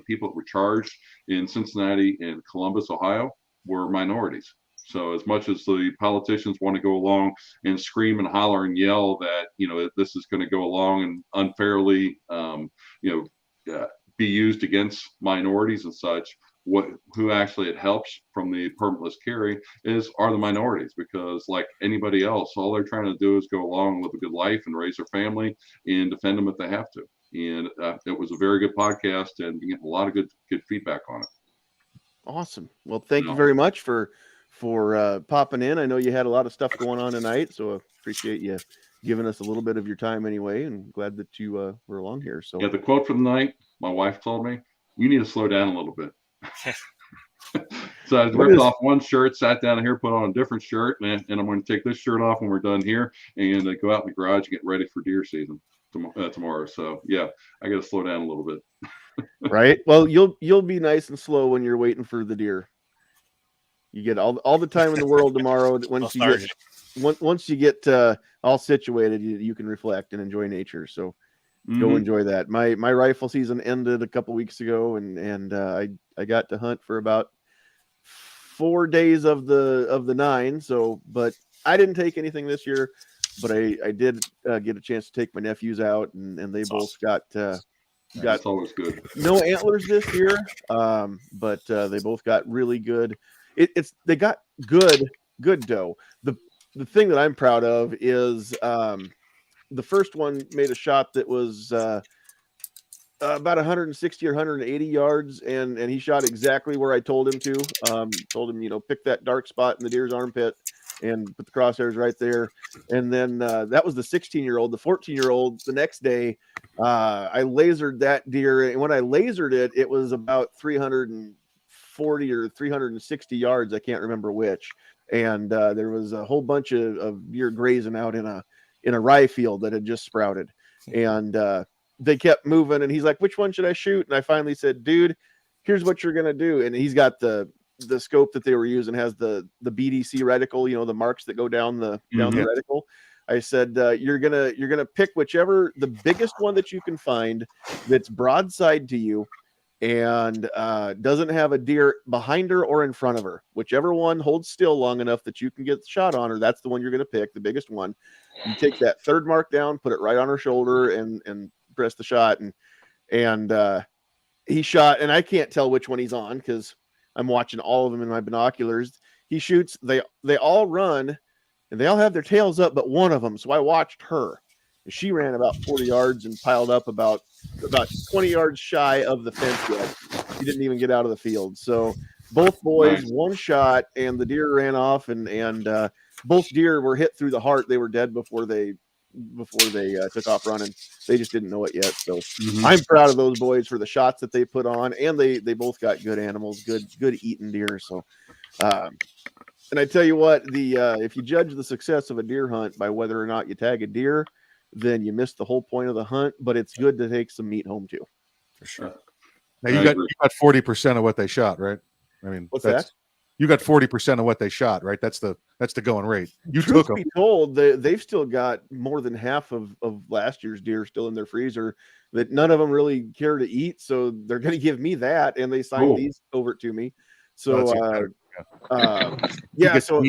people that were charged in Cincinnati and Columbus, Ohio, were minorities. So as much as the politicians want to go along and scream and holler and yell that, this is going to go along and unfairly, be used against minorities and such, who actually it helps from the permitless carry are the minorities, because like anybody else, all they're trying to do is go along, live a good life and raise their family and defend them if they have to. And it was a very good podcast, and you get a lot of good feedback on it. Awesome. Well, thank you very much for popping in. I know you had a lot of stuff going on tonight, so I appreciate you giving us a little bit of your time anyway, and glad that you were along here. So yeah, the quote for the night, my wife told me, you need to slow down a little bit. So I ripped off one shirt, sat down here, put on a different shirt, and I'm going to take this shirt off when we're done here and go out in the garage and get ready for deer season tomorrow. So yeah, I got to slow down a little bit. Right. Well, you'll be nice and slow when you're waiting for the deer. You get all the time in the world tomorrow. Once you get all situated, you can reflect and enjoy nature. So go enjoy that. My rifle season ended a couple weeks ago, and I got to hunt for about 4 days of the 9. So, but I didn't take anything this year, but I did get a chance to take my nephews out, and they both got that's always good. No antlers this year, but they both got really good. They got good doe. The thing that I'm proud of is the first one made a shot that was about 160 or 180 yards, and he shot exactly where I told him to. Told him, pick that dark spot in the deer's armpit and put the crosshairs right there. And then that was the 16-year-old. The 14-year-old, the next day, I lasered that deer, and when I lasered it, it was about 340 or 360 yards. I can't remember which. And there was a whole bunch of deer grazing out in a rye field that had just sprouted, and they kept moving. And he's like, "Which one should I shoot?" And I finally said, "Dude, here's what you're gonna do." And he's got the scope that they were using has the BDC reticle, the marks that go down the reticle. I said, you're gonna pick whichever the biggest one that you can find that's broadside to you and doesn't have a deer behind her or in front of her. Whichever one holds still long enough that you can get the shot on her, that's the one you're going to pick, the biggest one. You take that third mark down, put it right on her shoulder, and press the shot. And he shot, and I can't tell which one he's on because I'm watching all of them in my binoculars. He shoots, they all run, and they all have their tails up, but one of them. So I watched her. She ran about 40 yards and piled up about 20 yards shy of the fence yet. She didn't even get out of the field. So both boys, one shot, and the deer ran off, and both deer were hit through the heart. They were dead before they took off running. They just didn't know it yet. So I'm proud of those boys for the shots that they put on, and they both got good animals, good eating deer. So and I tell you what, if you judge the success of a deer hunt by whether or not you tag a deer, then you missed the whole point of the hunt. But it's good to take some meat home too, for sure. Now you got 40% of what they shot, right? I mean, what's that? You got 40% of what they shot, right? That's the going rate. You Truth took be them. told, they've still got more than half of last year's deer still in their freezer that none of them really care to eat. So they're going to give me that, and they signed these over to me. So So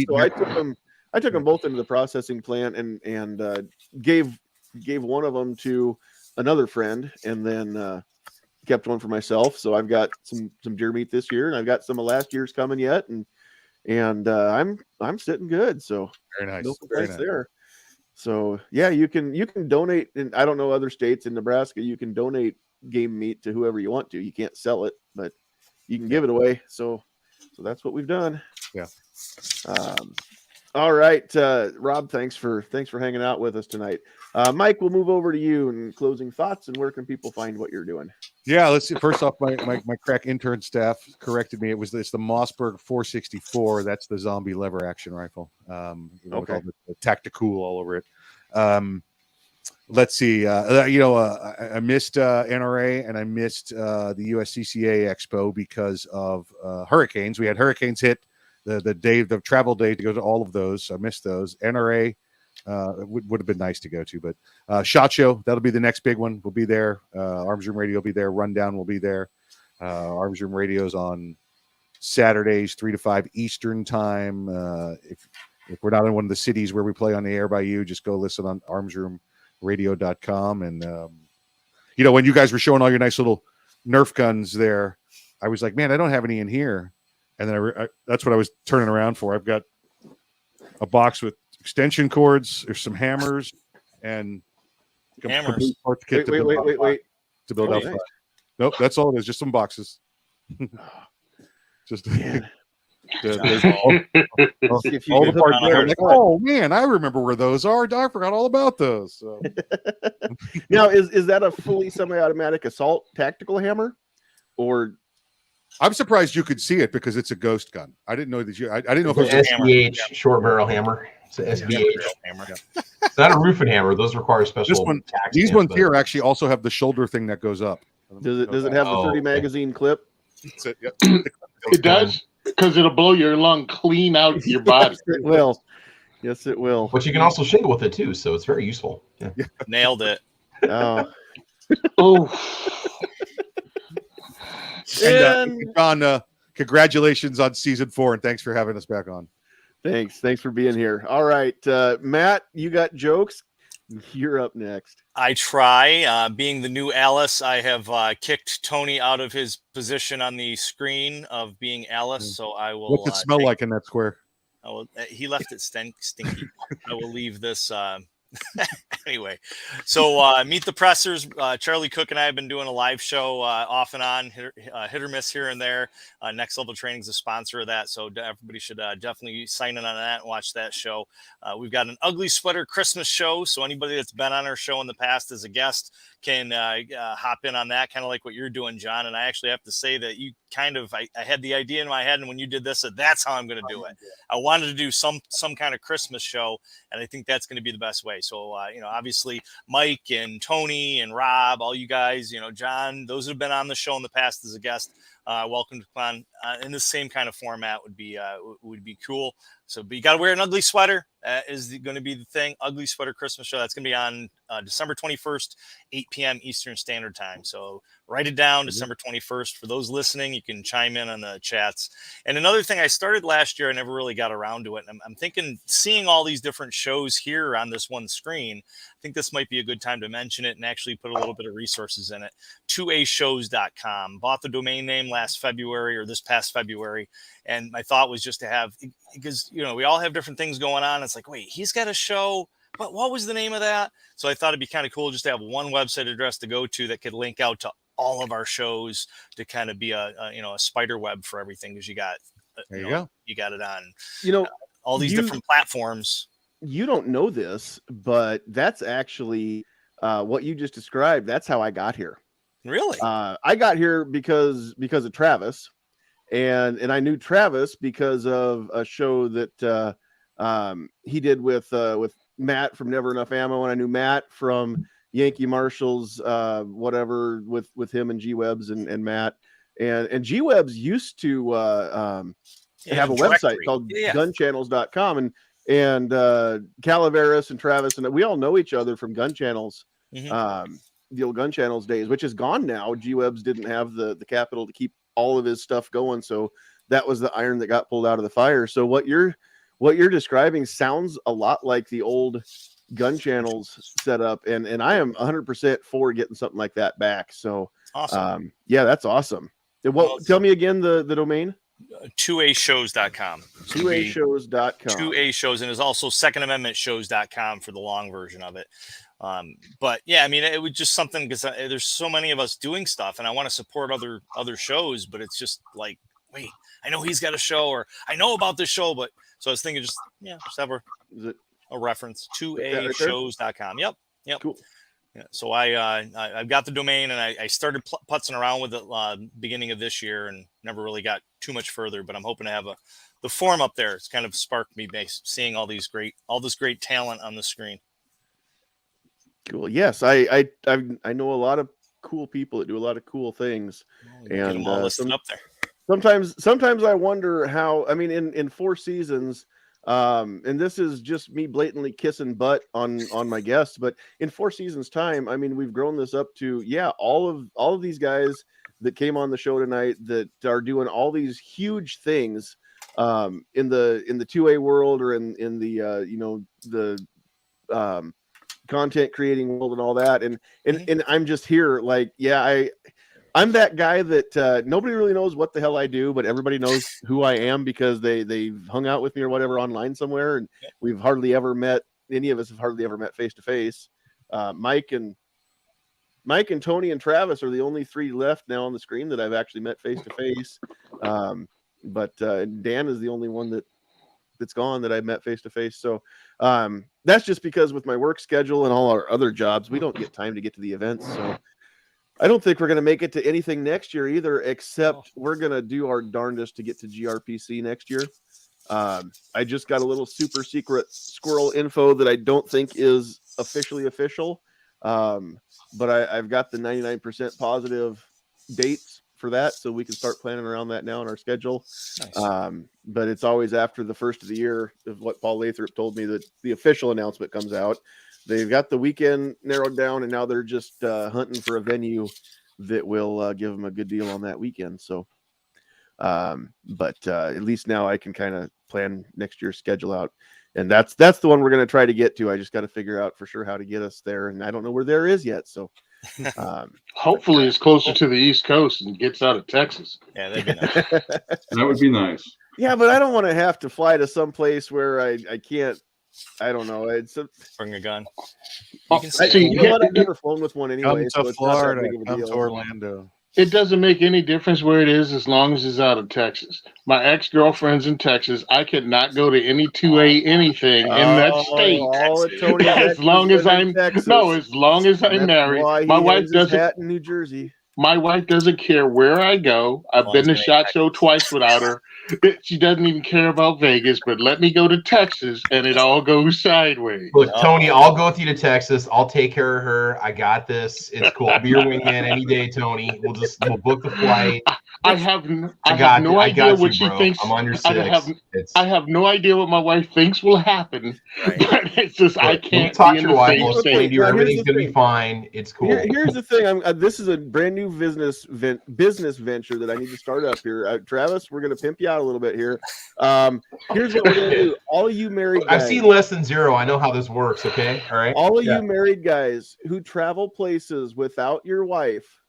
I took them both into the processing plant and gave one of them to another friend, and then kept one for myself. So I've got some deer meat this year, and I've got some of last year's coming yet, and I'm sitting good. So very nice, no complaints there. So yeah, you can donate, and I don't know other states in Nebraska, you can donate game meat to whoever you want to. You can't sell it, but you can give it away. So that's what we've done. Yeah. All right, Rob, thanks for hanging out with us tonight. Mike, we'll move over to you and closing thoughts, and where can people find what you're doing? Yeah, let's see. First off, my crack intern staff corrected me. It's the Mossberg 464. That's the zombie lever action rifle. With all the tactical all over it. Let's see. I missed NRA and I missed the USCCA Expo because of hurricanes. We had hurricanes hit the travel day to go to all of those. So I missed those. NRA would have been nice to go to, but SHOT Show, that'll be the next big one. We'll be there. Arms Room Radio will be there. Rundown will be there. Arms Room Radio's on Saturdays, 3 to 5 Eastern time. If we're not in one of the cities where we play on the air by you, just go listen on armsroomradio.com. And, when you guys were showing all your nice little Nerf guns there, I was like, man, I don't have any in here. And then that's what I was turning around for. I've got a box with extension cords. There's some hammers and Hammers. Wait. To build out. Nice. Nope, that's all it is. Just some boxes. Just all the parts there. Like, oh man, I remember where those are. I forgot all about those. So. Now, is that a fully semi-automatic assault tactical hammer, or? I'm surprised you could see it because it's a ghost gun. I didn't know that you. I didn't know if it was an SBH short barrel hammer. It's an SBH hammer. It's not a roofing hammer. Those require special. These ones here actually also have the shoulder thing that goes up. Does it have the 30 magazine clip? It does, because it'll blow your lung clean out your body. Yes, it will. But you can also shingle with it too, so it's very useful. Yeah. Nailed it. And John, congratulations on season 4, and thanks for having us back on. Thanks for being here. All right, Matt, you got jokes? You're up next. I try. Being the new Alice, I have kicked Tony out of his position on the screen of being Alice, so I will. What's it smell like in that square? He left it stinky. I will leave this. Anyway, so Meet the Pressers. Charlie Cook and I have been doing a live show off and on, hit or miss here and there. Next Level Training is a sponsor of that, so everybody should definitely sign in on that and watch that show. We've got an Ugly Sweater Christmas show, so anybody that's been on our show in the past as a guest can hop in on that, kind of like what you're doing, John. And I actually have to say that you I had the idea in my head, and when you did this, that's how I'm going to do it. I wanted to do some kind of Christmas show, and I think that's going to be the best way. So, obviously Mike and Tony and Rob, all you guys, John, those who've been on the show in the past as a guest, welcome to come on in the same kind of format would be cool. So, but you got to wear an ugly sweater. Is going to be the thing. Ugly Sweater Christmas show. That's going to be on December 21st, 8 p.m. Eastern Standard Time. So write it down, December 21st. For those listening, you can chime in on the chats. And another thing I started last year, I never really got around to it. And I'm thinking, seeing all these different shows here on this one screen, I think this might be a good time to mention it and actually put a little bit of resources in it. 2ashows.com. Bought the domain name this past February. And my thought was just to have, because, we all have different things going on. It's like, wait, he's got a show, but what was the name of that? So I thought it'd be kind of cool just to have one website address to go to that could link out to all of our shows to kind of be a spider web for everything. Because you got, you got it on, all these different platforms. You don't know this, but that's actually what you just described. That's how I got here. Really? I got here because of Travis. And I knew Travis because of a show that he did with Matt from Never Enough Ammo, and I knew Matt from Yankee Marshall's whatever with him and G Webs and Matt and G Webs used to have a website called gunchannels.com and Calaveras and Travis and we all know each other from Gun Channels. The old Gun Channels days, which is gone now. G Webs didn't have the capital to keep all of his stuff going, so that was the iron that got pulled out of the fire. So what you're describing sounds a lot like the old Gun Channels setup, and I am 100% for getting something like that back. So awesome. That's awesome. Tell me again the domain. 2ashows.com. 2ashows.com. 2A shows, and there's also secondamendmentshows.com for the long version of it. But yeah, I mean, it was just something because there's so many of us doing stuff, and I want to support other shows, but it's just like, wait, I know he's got a show, or I know about this show, but so I was thinking, just have a reference. 2ashows.com. Yep. Cool. Yeah, so I've got the domain, and I started putzing around with it beginning of this year, and never really got too much further. But I'm hoping to have the forum up there. It's kind of sparked me seeing all this great talent on the screen. Cool. Yes, I know a lot of cool people that do a lot of cool things, Get them and all listed up there. sometimes I wonder how. I mean, in Four Seasons, and this is just me blatantly kissing butt on my guests, but in Four Seasons time, I mean, we've grown this up to all of these guys that came on the show tonight that are doing all these huge things in the 2A world, or in the the content creating world and all that, and I'm just here like I'm that guy that nobody really knows what the hell I do, but everybody knows who I am because they've hung out with me or whatever online somewhere, and we've hardly ever met. Any of us have hardly ever met face to face. Mike and Tony and Travis are the only three left now on the screen that I've actually met face to face. But Dan is the only one that's gone that I've met face to face. So that's just because with my work schedule and all our other jobs, we don't get time to get to the events. So I don't think we're going to make it to anything next year either, except we're going to do our darndest to get to GRPC next year. I just got a little super secret squirrel info that I don't think is officially official. But I've got the 99% positive dates for that, so we can start planning around that now in our schedule. Nice. But it's always after the first of the year of what Paul Lathrop told me that the official announcement comes out. They've got the weekend narrowed down, and now they're just hunting for a venue that will give them a good deal on that weekend. So, but at least now I can kind of plan next year's schedule out, and that's the one we're going to try to get to. I just got to figure out for sure how to get us there, and I don't know where there is yet. So, hopefully it's closer to the East Coast and gets out of Texas. Yeah, that'd be nice. That would be nice. Yeah, but I don't want to have to fly to some place where I can't. I don't know. Bring a gun. You know what? I've never flown with one anyway. Come to Florida. Come to Orlando. It doesn't make any difference where it is as long as it's out of Texas. My ex-girlfriend's in Texas. I could not go to any 2A anything in that state. As long as I'm married. My wife doesn't. In New Jersey. My wife doesn't care where I go. I've been to SHOT Show twice without her. She doesn't even care about Vegas, but let me go to Texas and it all goes sideways. Look, Tony, I'll go with you to Texas. I'll take care of her. I got this. It's cool. I'll be your wingman any day, Tony. We'll book the flight. I have no idea what she thinks. I'm on your six. I have no idea what my wife thinks will happen. Right. But it's just I can't talk be to in your the wife. same We'll state. explain to you everything's gonna be fine. It's cool. Here's the thing. This is a brand new business venture that I need to start up here. Travis, we're gonna pimp you out a little bit here. Here's what we're gonna do. All of you married guys, I've seen less than zero. I know how this works. Okay, all right. All of you married guys who travel places without your wife,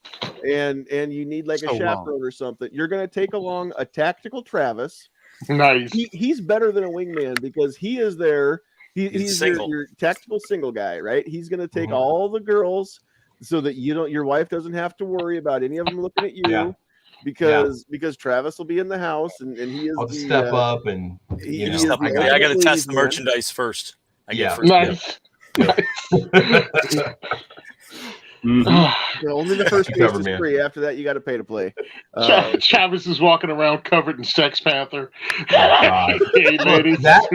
and you need like a chaperone or something, you're gonna take along a tactical Travis. Nice. He's better than a wingman because he is there. He's your tactical single guy, right? He's gonna take all the girls so that your wife doesn't have to worry about any of them looking at you. Yeah. Because Travis will be in the house and he is. I'll just step up and I got to test the merchandise first. Nice. Only the first piece is free. After that, you got to pay to play. Travis is walking around covered in Sex Panther. Hey, that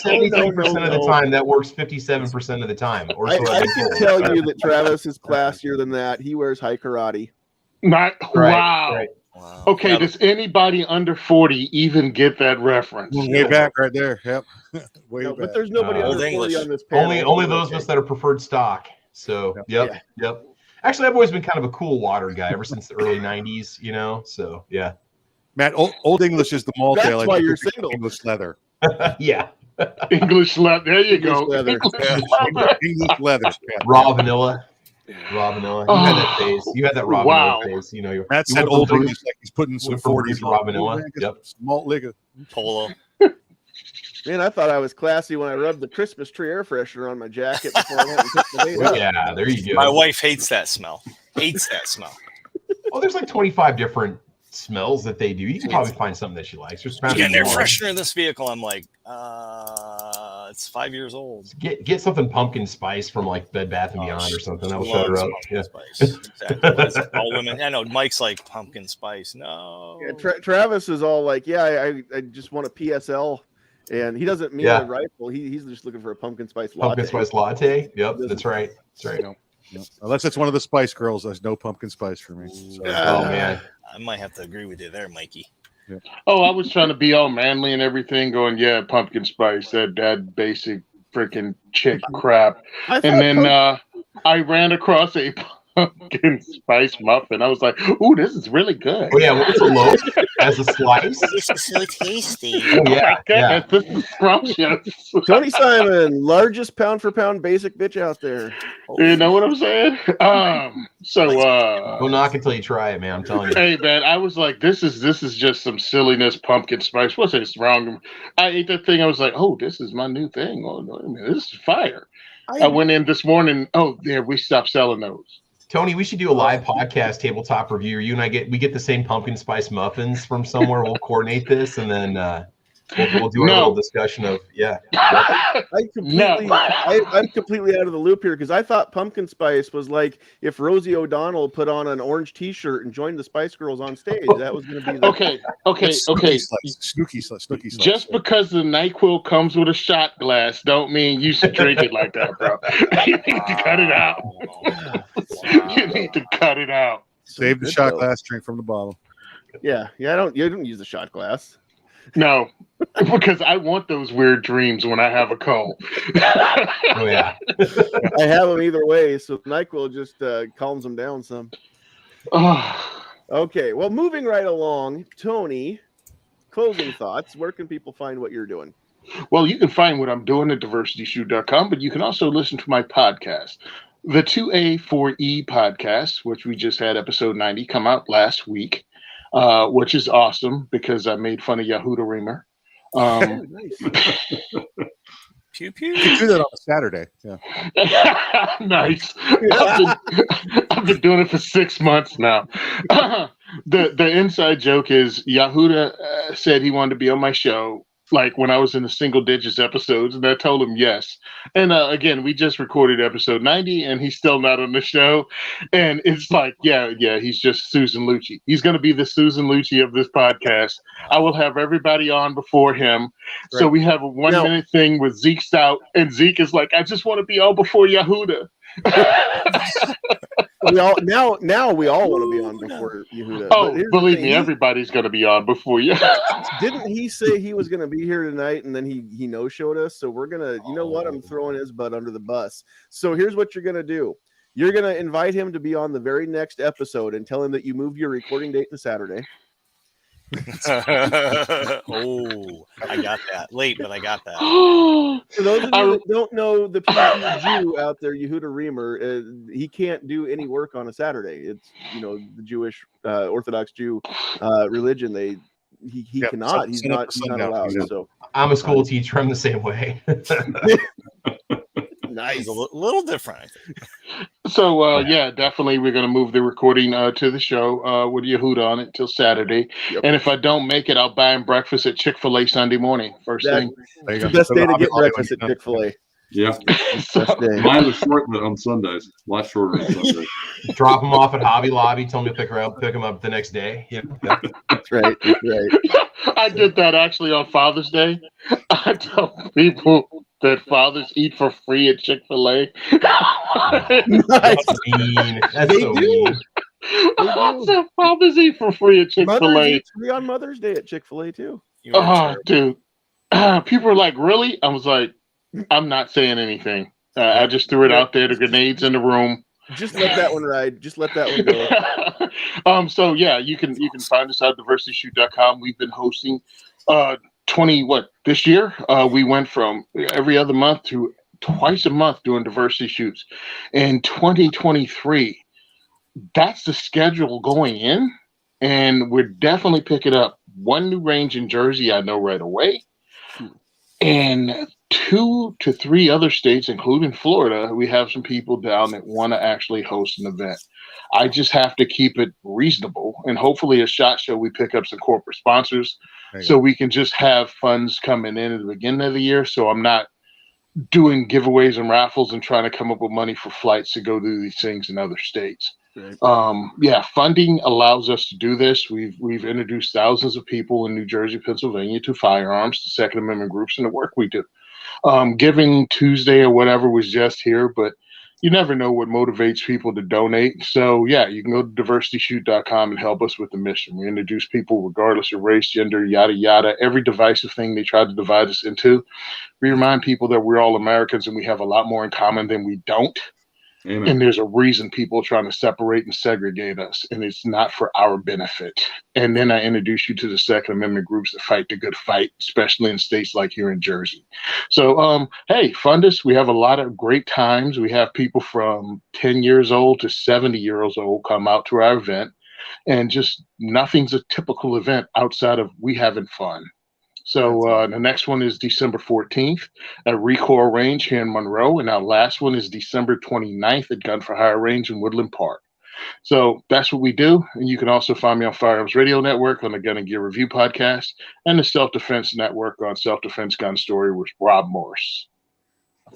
73% of the time, that works 57% of the time. Or so I can tell you that Travis is classier than that. He wears high karate. Wow. Okay, does anybody under 40 even get that reference? Way back right there. Yep. Way back. But there's nobody under 40 on this panel. Only those of us that are preferred stock. So, yep. Actually, I've always been kind of a cool water guy ever since the early 90s, So, yeah. Matt, Old English is the mall tail. That's why you're single. English leather. Yeah. English leather. There you go. Leather. English leather. Raw vanilla. Raw vanilla. You had that phase. You had that raw vanilla phase. Matt said Old English like he's putting some 40s raw vanilla. Yep. Malt liquor. Polo. Man, I thought I was classy when I rubbed the Christmas tree air freshener on my jacket before I went and picked the date up. Yeah, there you go. My wife hates that smell. Well, there's like 25 different smells that they do. You can probably find something that she likes. You get an air freshener in this vehicle. I'm like, it's 5 years old. Get something pumpkin spice from like Bed Bath and Beyond or something. That'll shut her up. Yeah. Spice. Exactly. All women. I know Mike's like pumpkin spice. No. Yeah, Travis is all like, I just want a PSL. And he doesn't mean a rifle. He's just looking for a pumpkin spice latte. Pumpkin spice latte. Yep, that's right. That's right. No. Unless it's one of the Spice Girls, there's no pumpkin spice for me. So. Oh man, I might have to agree with you there, Mikey. Yeah. Oh, I was trying to be all manly and everything, going, yeah, pumpkin spice, that basic freaking chick crap. And then I ran across a pumpkin spice muffin. I was like, ooh, this is really good. Oh yeah, what's a loaf as a slice? This is so tasty. Oh yeah, goodness, this is scrumptious. Tony Simon, largest pound for pound basic bitch out there. You know what I'm saying? Go knock until you try it, man. I'm telling you. Hey man, I was like, this is just some silliness, pumpkin spice. What's this wrong? I ate that thing. I was like, oh, this is my new thing. Oh, no, this is fire. I went in this morning. Oh, there, we stopped selling those. Tony, we should do a live podcast tabletop review. You and I get the same pumpkin spice muffins from somewhere. We'll coordinate this, and then we'll do a little discussion of I'm completely out of the loop here because I thought pumpkin spice was like if Rosie O'Donnell put on an orange T-shirt and joined the Spice Girls on stage. That was going to be okay. Snooky slice. Just because the NyQuil comes with a shot glass, don't mean you should drink it like that, bro. You need to cut it out. You need to cut it out. Save the shot glass, drink from the bottle. Yeah. You don't use the shot glass. No, because I want those weird dreams when I have a cold. Oh yeah, I have them either way. So NyQuil just calms them down some. Okay, well, moving right along, Tony. Closing thoughts. Where can people find what you're doing? Well, you can find what I'm doing at diversityshoot.com, but you can also listen to my podcast, the 2A4E podcast, which we just had episode 90 come out last week. Which is awesome because I made fun of Yehuda Reamer. Pew pew. You can do that on a Saturday. Yeah. Nice. I've been doing it for 6 months now. The inside joke is Yehuda said he wanted to be on my show, like when I was in the single digits episodes, and I told him yes. And again, we just recorded episode 90, and he's still not on the show. And it's like, yeah, he's just Susan Lucci. He's going to be the Susan Lucci of this podcast. I will have everybody on before him. Right. So we have a 1 minute thing with Zeke Stout, and Zeke is like, I just want to be on before Yehuda. We all want to be on before Yehuda. Oh, believe me, everybody's going to be on before you. Didn't he say he was going to be here tonight, and then he no-showed us? So we're gonna, you know what? I'm throwing his butt under the bus. So here's what you're gonna do. You're gonna invite him to be on the very next episode and tell him that you moved your recording date to Saturday. Oh, I got that late, but I got that. For those of you that don't know the PC Jew out there, Yehuda Reamer, he can't do any work on a Saturday. It's the Jewish Orthodox Jew religion. He cannot. He's not allowed. So I'm a school teacher. I'm the same way. Nice. A little different, I think. So, definitely we're going to move the recording to the show with Yehuda on it till Saturday. Yep. And if I don't make it, I'll buy him breakfast at Chick-fil-A Sunday morning. First thing. It's the best day to get breakfast at Chick-fil-A. Yeah. Mine was short on Sundays. A lot shorter on Sundays. Drop them off at Hobby Lobby. Tell them to pick them up the next day. Yeah. That's right. I did that actually on Father's Day. I tell people that fathers eat for free at Chick-fil-A. That's mean. That's so mean. Fathers eat for free at Chick-fil-A. Mothers eat free on Mother's Day at Chick-fil-A too. Oh, dude. People are like, really? I was like, I'm not saying anything. I just threw it out there. The grenades in the room. Just let that one ride. Just let that one go. So yeah, you can find us at diversityshoot.com. We've been hosting this year. We went from every other month to twice a month doing diversity shoots. In 2023, that's the schedule going in, and we're definitely picking up one new range in Jersey. I know right away. And 2 to 3 other states, including Florida, we have some people down that want to actually host an event. I just have to keep it reasonable, and hopefully a SHOT Show, we pick up some corporate sponsors so we can just have funds coming in at the beginning of the year. So I'm not doing giveaways and raffles and trying to come up with money for flights to go do these things in other states. Right. Funding allows us to do this. We've introduced thousands of people in New Jersey, Pennsylvania to firearms, to Second Amendment groups, and the work we do. Giving Tuesday or whatever was just here, but you never know what motivates people to donate. So yeah, you can go to diversityshoot.com and help us with the mission. We introduce people regardless of race, gender, yada yada, every divisive thing they try to divide us into. We remind people that we're all Americans and we have a lot more in common than we don't. Amen. And there's a reason people are trying to separate and segregate us, and it's not for our benefit. And then I introduce you to the Second Amendment groups that fight the good fight, especially in states like here in Jersey. So, hey, fund us. We have a lot of great times. We have people from 10 years old to 70 years old come out to our event, and just nothing's a typical event outside of we having fun. So the next one is December 14th at Recoil Range here in Monroe. And our last one is December 29th at Gun for Hire Range in Woodland Park. So that's what we do. And you can also find me on Firearms Radio Network on the Gun and Gear Review podcast and the Self-Defense Network on Self-Defense Gun Story with Rob Morris.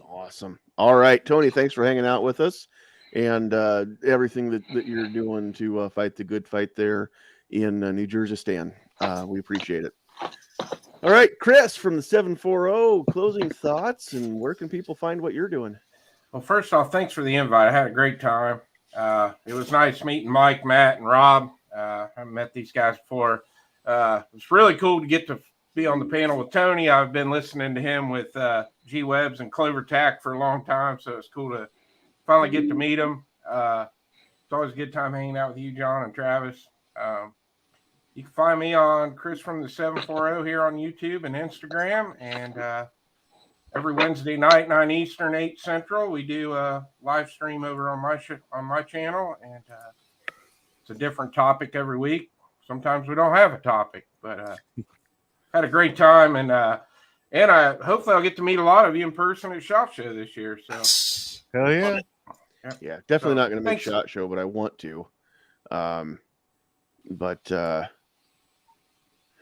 Awesome. All right, Tony, thanks for hanging out with us and everything that you're doing to fight the good fight there in New Jersey. Stan. We appreciate it. All right, Chris from the 740, closing thoughts, and where can people find what you're doing? Well, first off, thanks for the invite. I had a great time. It was nice meeting Mike, Matt, and Rob. I haven't met these guys before. It's really cool to get to be on the panel with Tony. I've been listening to him with G Webs and Clover Tack for a long time, so it's cool to finally get to meet him. It's always a good time hanging out with you, John and Travis. You can find me on Chris from the 740 here on YouTube and Instagram. And every Wednesday night, 9 Eastern, 8 Central, we do a live stream over on my channel. And it's a different topic every week. Sometimes we don't have a topic, but had a great time. And hopefully I'll get to meet a lot of you in person at SHOT Show this year. So Hell yeah. Yeah, definitely not going to make thanks. SHOT Show, but I want to.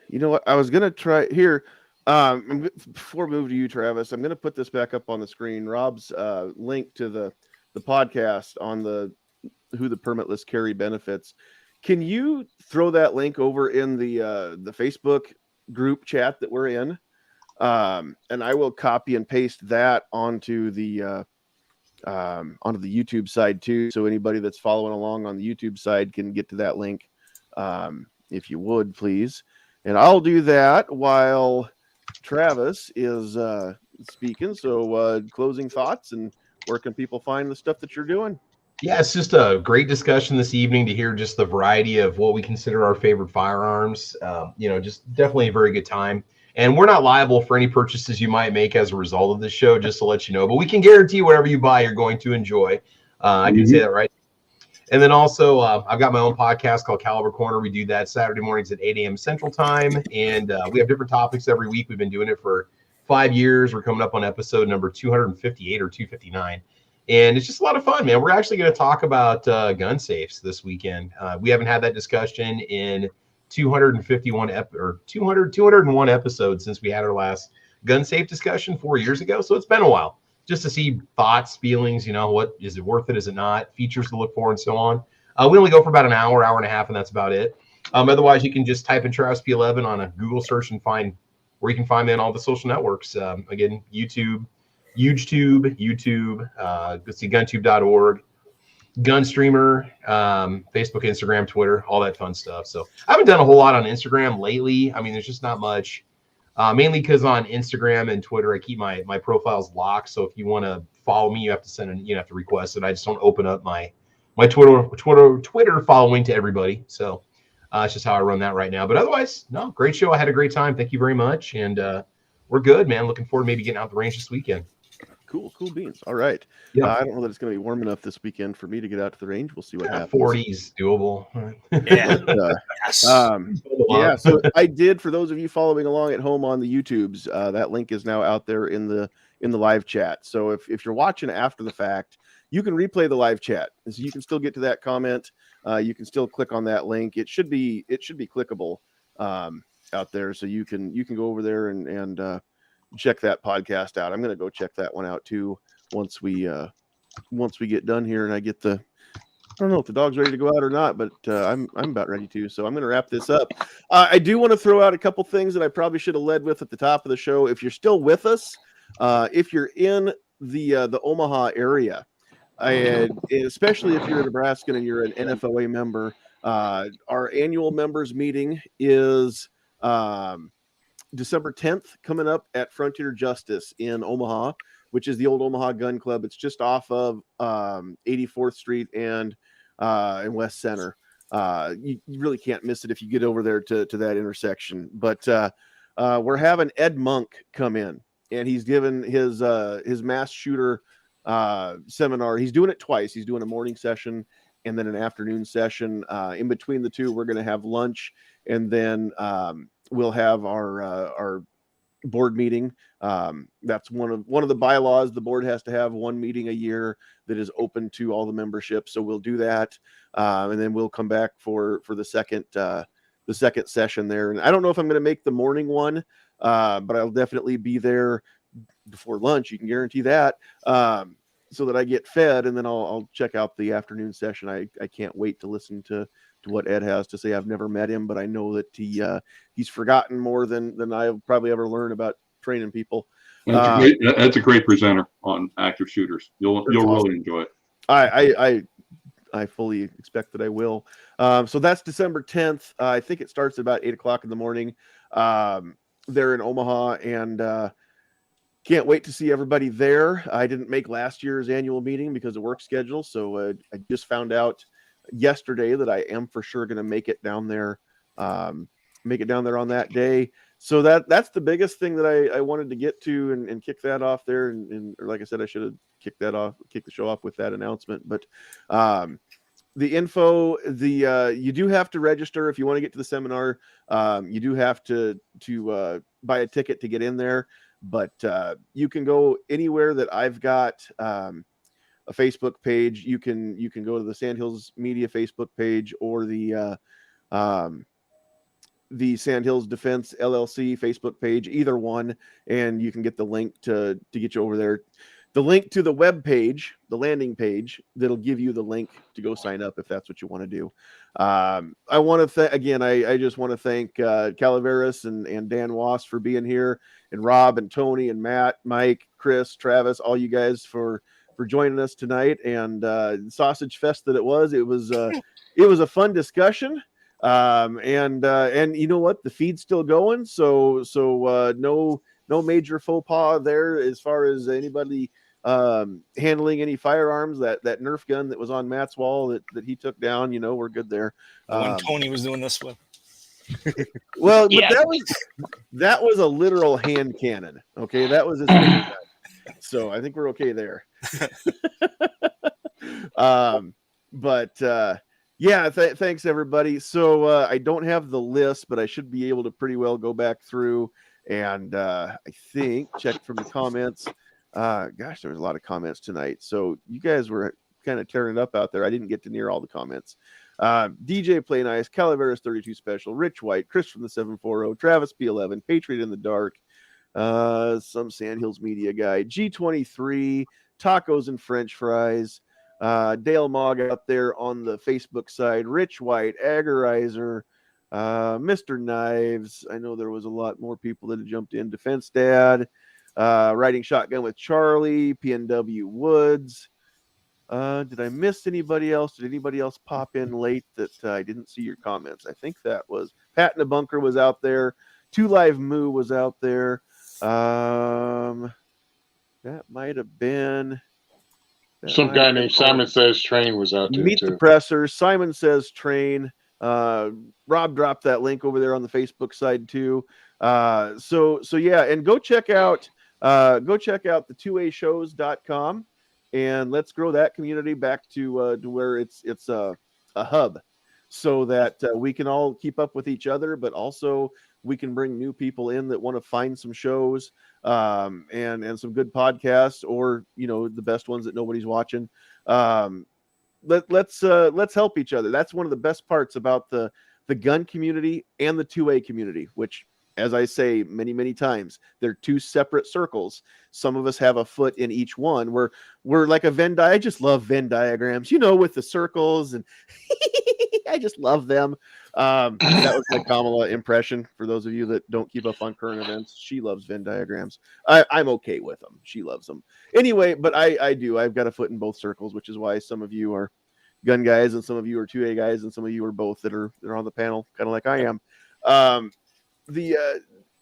You know what? I was going to try here. Before we move to you, Travis, I'm going to put this back up on the screen. Rob's link to the podcast on the Who the Permitless Carry Benefits. Can you throw that link over in the Facebook group chat that we're in? And I will copy and paste that onto the YouTube side too. So anybody that's following along on the YouTube side can get to that link. If you would, please. And I'll do that while Travis is speaking. So closing thoughts, and where can people find the stuff that you're doing? Yeah, it's just a great discussion this evening to hear just the variety of what we consider our favorite firearms. Just definitely a very good time. And we're not liable for any purchases you might make as a result of this show, just to let you know. But we can guarantee whatever you buy, you're going to enjoy. I can say that, right? And then also, I've got my own podcast called Caliber Corner. We do that Saturday mornings at 8 a.m. Central Time. And we have different topics every week. We've been doing it for 5 years. We're coming up on episode number 258 or 259. And it's just a lot of fun, man. We're actually going to talk about gun safes this weekend. We haven't had that discussion in 201 episodes since we had our last gun safe discussion 4 years ago. So it's been a while. Just to see thoughts, feelings, what is it worth it? Is it not? Features to look for and so on. We only go for about an hour and a half, and that's about it. Otherwise, you can just type in Travis P11 on a Google search and find where you can find me on all the social networks. Again, YouTube, go see guntube.org, Gunstreamer, Facebook, Instagram, Twitter, all that fun stuff. So I haven't done a whole lot on Instagram lately. I mean, there's just not much. Mainly because on Instagram and Twitter, I keep my profiles locked. So if you want to follow me, you have to request it. I just don't open up my Twitter following to everybody. So it's just how I run that right now. But otherwise, no, great show. I had a great time. Thank you very much. And we're good, man. Looking forward to maybe getting out the range this weekend. Cool beans. All right. Yeah. I don't know that it's going to be warm enough this weekend for me to get out to the range. We'll see what happens. 40s doable. Yeah. Yeah. So I did, for those of you following along at home on the YouTubes, that link is now out there in the live chat. So if you're watching after the fact, you can replay the live chat. So you can still get to that comment. You can still click on that link. It should be clickable out there. So you can go over there and check that podcast out. I'm going to go check that one out too once we get done here and I get the don't know if the dog's ready to go out or not, but I'm about ready to. So I'm going to wrap this up. I do want to throw out a couple things that I probably should have led with at the top of the show. If you're still with us, if you're in the Omaha area, and especially if you're a Nebraskan and you're an NFOA member, our annual members meeting is December 10th coming up at Frontier Justice in Omaha, which is the old Omaha Gun Club. It's just off of 84th Street and West Center. You really can't miss it if you get over there to that intersection. But we're having Ed Monk come in, and he's given his mass shooter seminar. He's doing it twice. He's doing a morning session and then an afternoon session. In between the two, we're going to have lunch, and then we'll have our board meeting. That's one of the bylaws. The board has to have one meeting a year that is open to all the membership. So we'll do that, and then we'll come back for the second session there. And I don't know if I'm going to make the morning one, but I'll definitely be there before lunch. You can guarantee that. So that I get fed, and then I'll check out the afternoon session. I can't wait to listen to what Ed has to say. I've never met him, but I know that he's forgotten more than I'll probably ever learn about training people. That's a great presenter on active shooters. You'll awesome. Really enjoy it. I fully expect that I will. So that's December 10th. I think it starts at about 8:00 in the morning. There in Omaha, and can't wait to see everybody there. I didn't make last year's annual meeting because of work schedule, so I just found out yesterday that I am for sure going to make it down there on that day. So that's the biggest thing that I wanted to get to and kick that off there. And like I said, I should have kicked the show off with that announcement. But the info, you do have to register if you want to get to the seminar. You do have to buy a ticket to get in there. But you can go anywhere that I've got a Facebook page. You can go to the Sandhills Media Facebook page or the Sandhills Defense LLC Facebook page, either one, and you can get the link to get you over there. The link to the web page, the landing page, that'll give you the link to go sign up if that's what you want to do. I want to I just want to thank Calaveras and Dan Wass for being here, and Rob and Tony and Matt, Mike, Chris, Travis, all you guys for joining us tonight. And Sausage Fest that it was a fun discussion. And you know what? The feed's still going, so no major faux pas there as far as anybody handling any firearms. That Nerf gun that was on Matt's wall that he took down, we're good there. When Tony was doing this with. Well, but that was a literal hand cannon. Okay, that was his finger gun. So I think we're okay there. Thanks everybody. So I don't have the list, but I should be able to pretty well go back through and I think check from the comments. Gosh, there was a lot of comments tonight. So you guys were kind of tearing it up out there. I didn't get to near all the comments. DJ Play Nice, Calaveras 32 Special, Rich White, Chris from the 740, Travis P11, Patriot in the Dark, some Sandhills Media guy, G23, Tacos and French Fries, Dale Mogg out there on the Facebook side, Rich White, Agorizer, Mr. Knives. I know there was a lot more people that had jumped in. Defense Dad, Riding Shotgun with Charlie, PNW Woods. Did I miss anybody else? Did anybody else pop in late that I didn't see your comments? I think that was Pat in the Bunker was out there. 2 Live Moo was out there. That might have been some guy named Simon Says Train was out there. Meet too. the Pressers. Simon Says Train. Rob dropped that link over there on the Facebook side too. So yeah, and go check out the 2ashows.com. And let's grow that community back to where it's a hub, so that we can all keep up with each other, but also we can bring new people in that want to find some shows and some good podcasts, or the best ones that nobody's watching. Let's help each other. That's one of the best parts about the gun community and the 2A community, which as I say many, many times, they're two separate circles. Some of us have a foot in each one. We're like a Venn I just love Venn diagrams, with the circles, and I just love them. That was my Kamala impression. For those of you that don't keep up on current events, she loves Venn diagrams. I'm okay with them. She loves them. Anyway, but I do. I've got a foot in both circles, which is why some of you are gun guys and some of you are 2A guys and some of you are both that are on the panel, kind of like I am.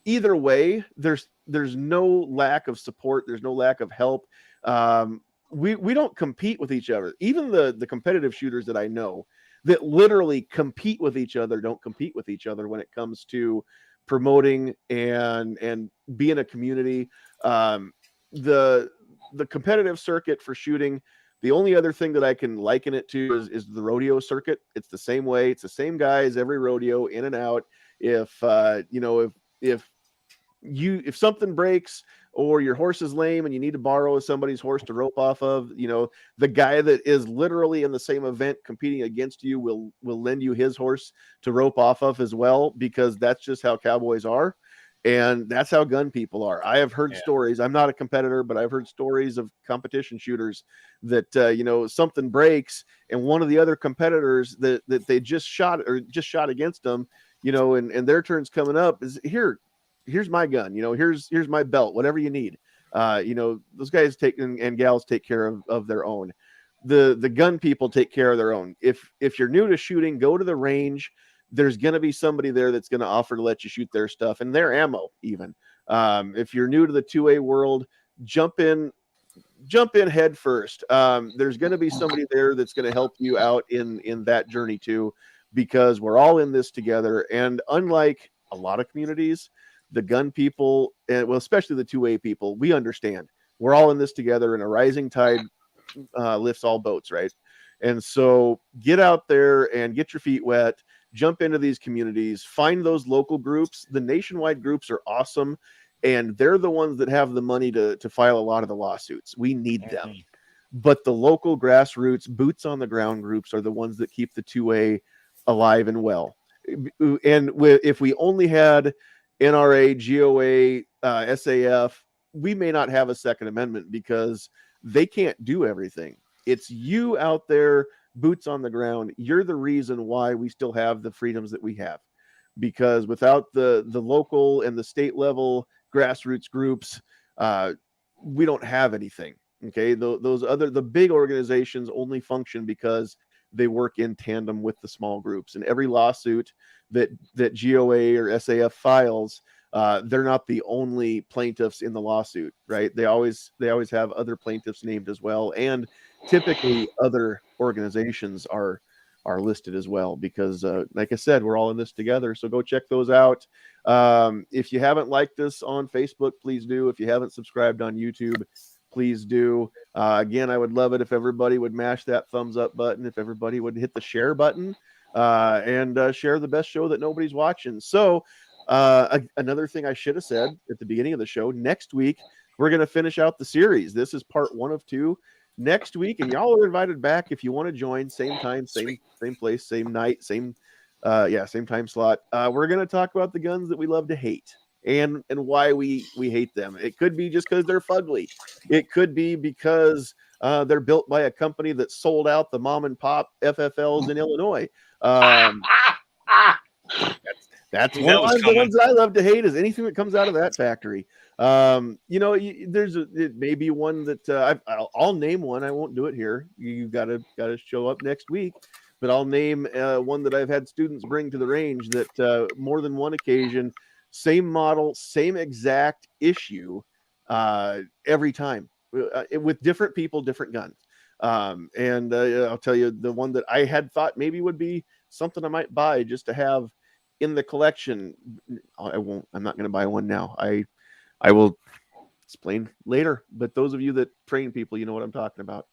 Either way, there's no lack of support. There's no lack of help. We don't compete with each other. Even the competitive shooters that I know that literally compete with each other don't compete with each other when it comes to promoting and being a community. The competitive circuit for shooting, the only other thing that I can liken it to is the rodeo circuit. It's the same way. It's the same guys every rodeo, in and out. If something breaks or your horse is lame and you need to borrow somebody's horse to rope off of, the guy that is literally in the same event competing against you will lend you his horse to rope off of as well, because that's just how cowboys are. And that's how gun people are. I have heard stories. I'm not a competitor, but I've heard stories of competition shooters that, something breaks and one of the other competitors that they just shot against them, and their turn's coming up, is here's my gun, here's my belt, whatever you need. Those guys and gals take care of their own. The gun people take care of their own. If you're new to shooting, go to the range. There's going to be somebody there that's going to offer to let you shoot their stuff and their ammo even. If you're new to the 2A world, jump in head first. There's going to be somebody there that's going to help you out in that journey too, because we're all in this together. And unlike a lot of communities, the gun people, and especially the 2A people, we understand we're all in this together, and a rising tide lifts all boats, right? And so get out there and get your feet wet. Jump into these communities, find those local groups. The nationwide groups are awesome, and they're the ones that have the money to file a lot of the lawsuits. We need them. But the local grassroots, boots on the ground groups are the ones that keep the 2A alive and well. And if we only had NRA, GOA, SAF, we may not have a Second Amendment, because they can't do everything. It's you out there, boots on the ground. You're the reason why we still have the freedoms that we have, because without the local and the state level grassroots groups, we don't have anything. Okay, the big organizations only function because they work in tandem with the small groups. And every lawsuit that GOA or SAF files, they're not the only plaintiffs in the lawsuit, right? They always have other plaintiffs named as well, and typically other organizations are listed as well, because like I said, we're all in this together. So go check those out. If you haven't liked us on Facebook, please do. If you haven't subscribed on YouTube, please do. Again, I would love it if everybody would mash that thumbs up button, if everybody would hit the share button, and share the best show that nobody's watching. So another thing I should have said at the beginning of the show, next week we're going to finish out the series. This is part 1 of 2. Next week, and y'all are invited back if you want to join. Same time, same place, same night, same time slot. We're going to talk about the guns that we love to hate, and why we hate them. It could be just because they're fugly. It could be because they're built by a company that sold out the mom and pop FFLs in Illinois. That's one of the ones that I love to hate, is anything that comes out of that factory. It may be one that I'll name one. I won't do it here. You gotta show up next week. But I'll name one that I've had students bring to the range that more than one occasion, same model, same exact issue, every time, with different people, different guns. And I'll tell you, the one that I had thought maybe would be something I might buy just to have in the collection. I'm not going to buy one now. I will explain later. But those of you that train people, you know what I'm talking about.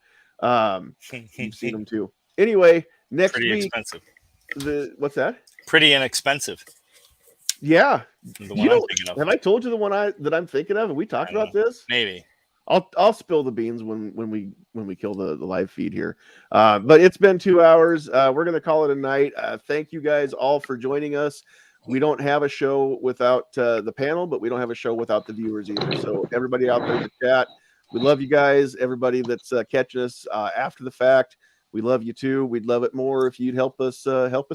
You've seen them too. Anyway, next Pretty week. Expensive. What's that? Pretty inexpensive. Yeah. The one I'm thinking of. Have I told you the one that I'm thinking of? Have we talked about this? Maybe. I'll spill the beans when we kill the live feed here. But it's been 2 hours. We're gonna call it a night. Thank you guys all for joining us. We don't have a show without the panel, but we don't have a show without the viewers either. So everybody out there in the chat, we love you guys. Everybody that's catching us after the fact, we love you too. We'd love it more if you'd help us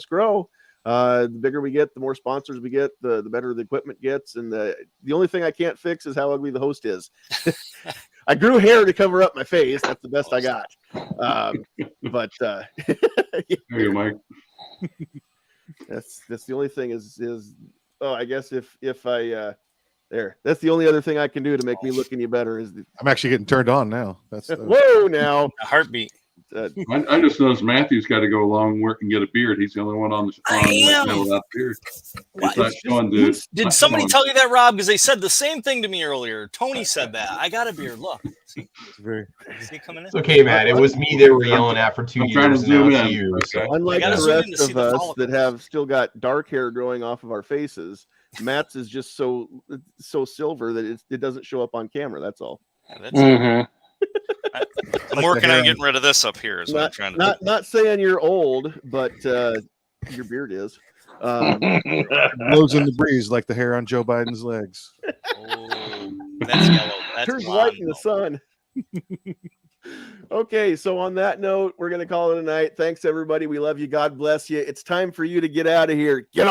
grow. The bigger we get, the more sponsors we get, the better the equipment gets. And the only thing I cank fix is how ugly the host is. I grew hair to cover up my face. That's the best I got. But There you go, Mike. that's the only thing is I guess if I that's the only other thing I can do to make me look any better is I'm actually getting turned on now. That's whoa now A heartbeat. I just noticed Matthew's got to go along work and get a beard. He's the only one on right now without a beard. It's not showing, dude. Did somebody tell you that, Rob? Because they said the same thing to me earlier. Tony said that. I got a beard. Look. See? Is he coming in? It's okay, Matt. It was me they were yelling at for 2 I'm trying to years, and now zoom it's in. you. So. Okay. unlike gotta the zoom in to rest see of the us follicles. that have still got dark hair growing off of our faces, Matt's is just so silver that it doesn't show up on camera. That's all. Yeah, that's Mhm. I'm working on getting rid of this up here. Is what I'm trying to Not saying you're old, but your beard is. blows in the breeze like the hair on Joe Biden's legs. Oh, that's yellow. That's Turns blonde, white in the though. sun. Okay, so on that note, we're gonna call it a night. Thanks everybody. We love you. God bless you. It's time for you to get out of here. Get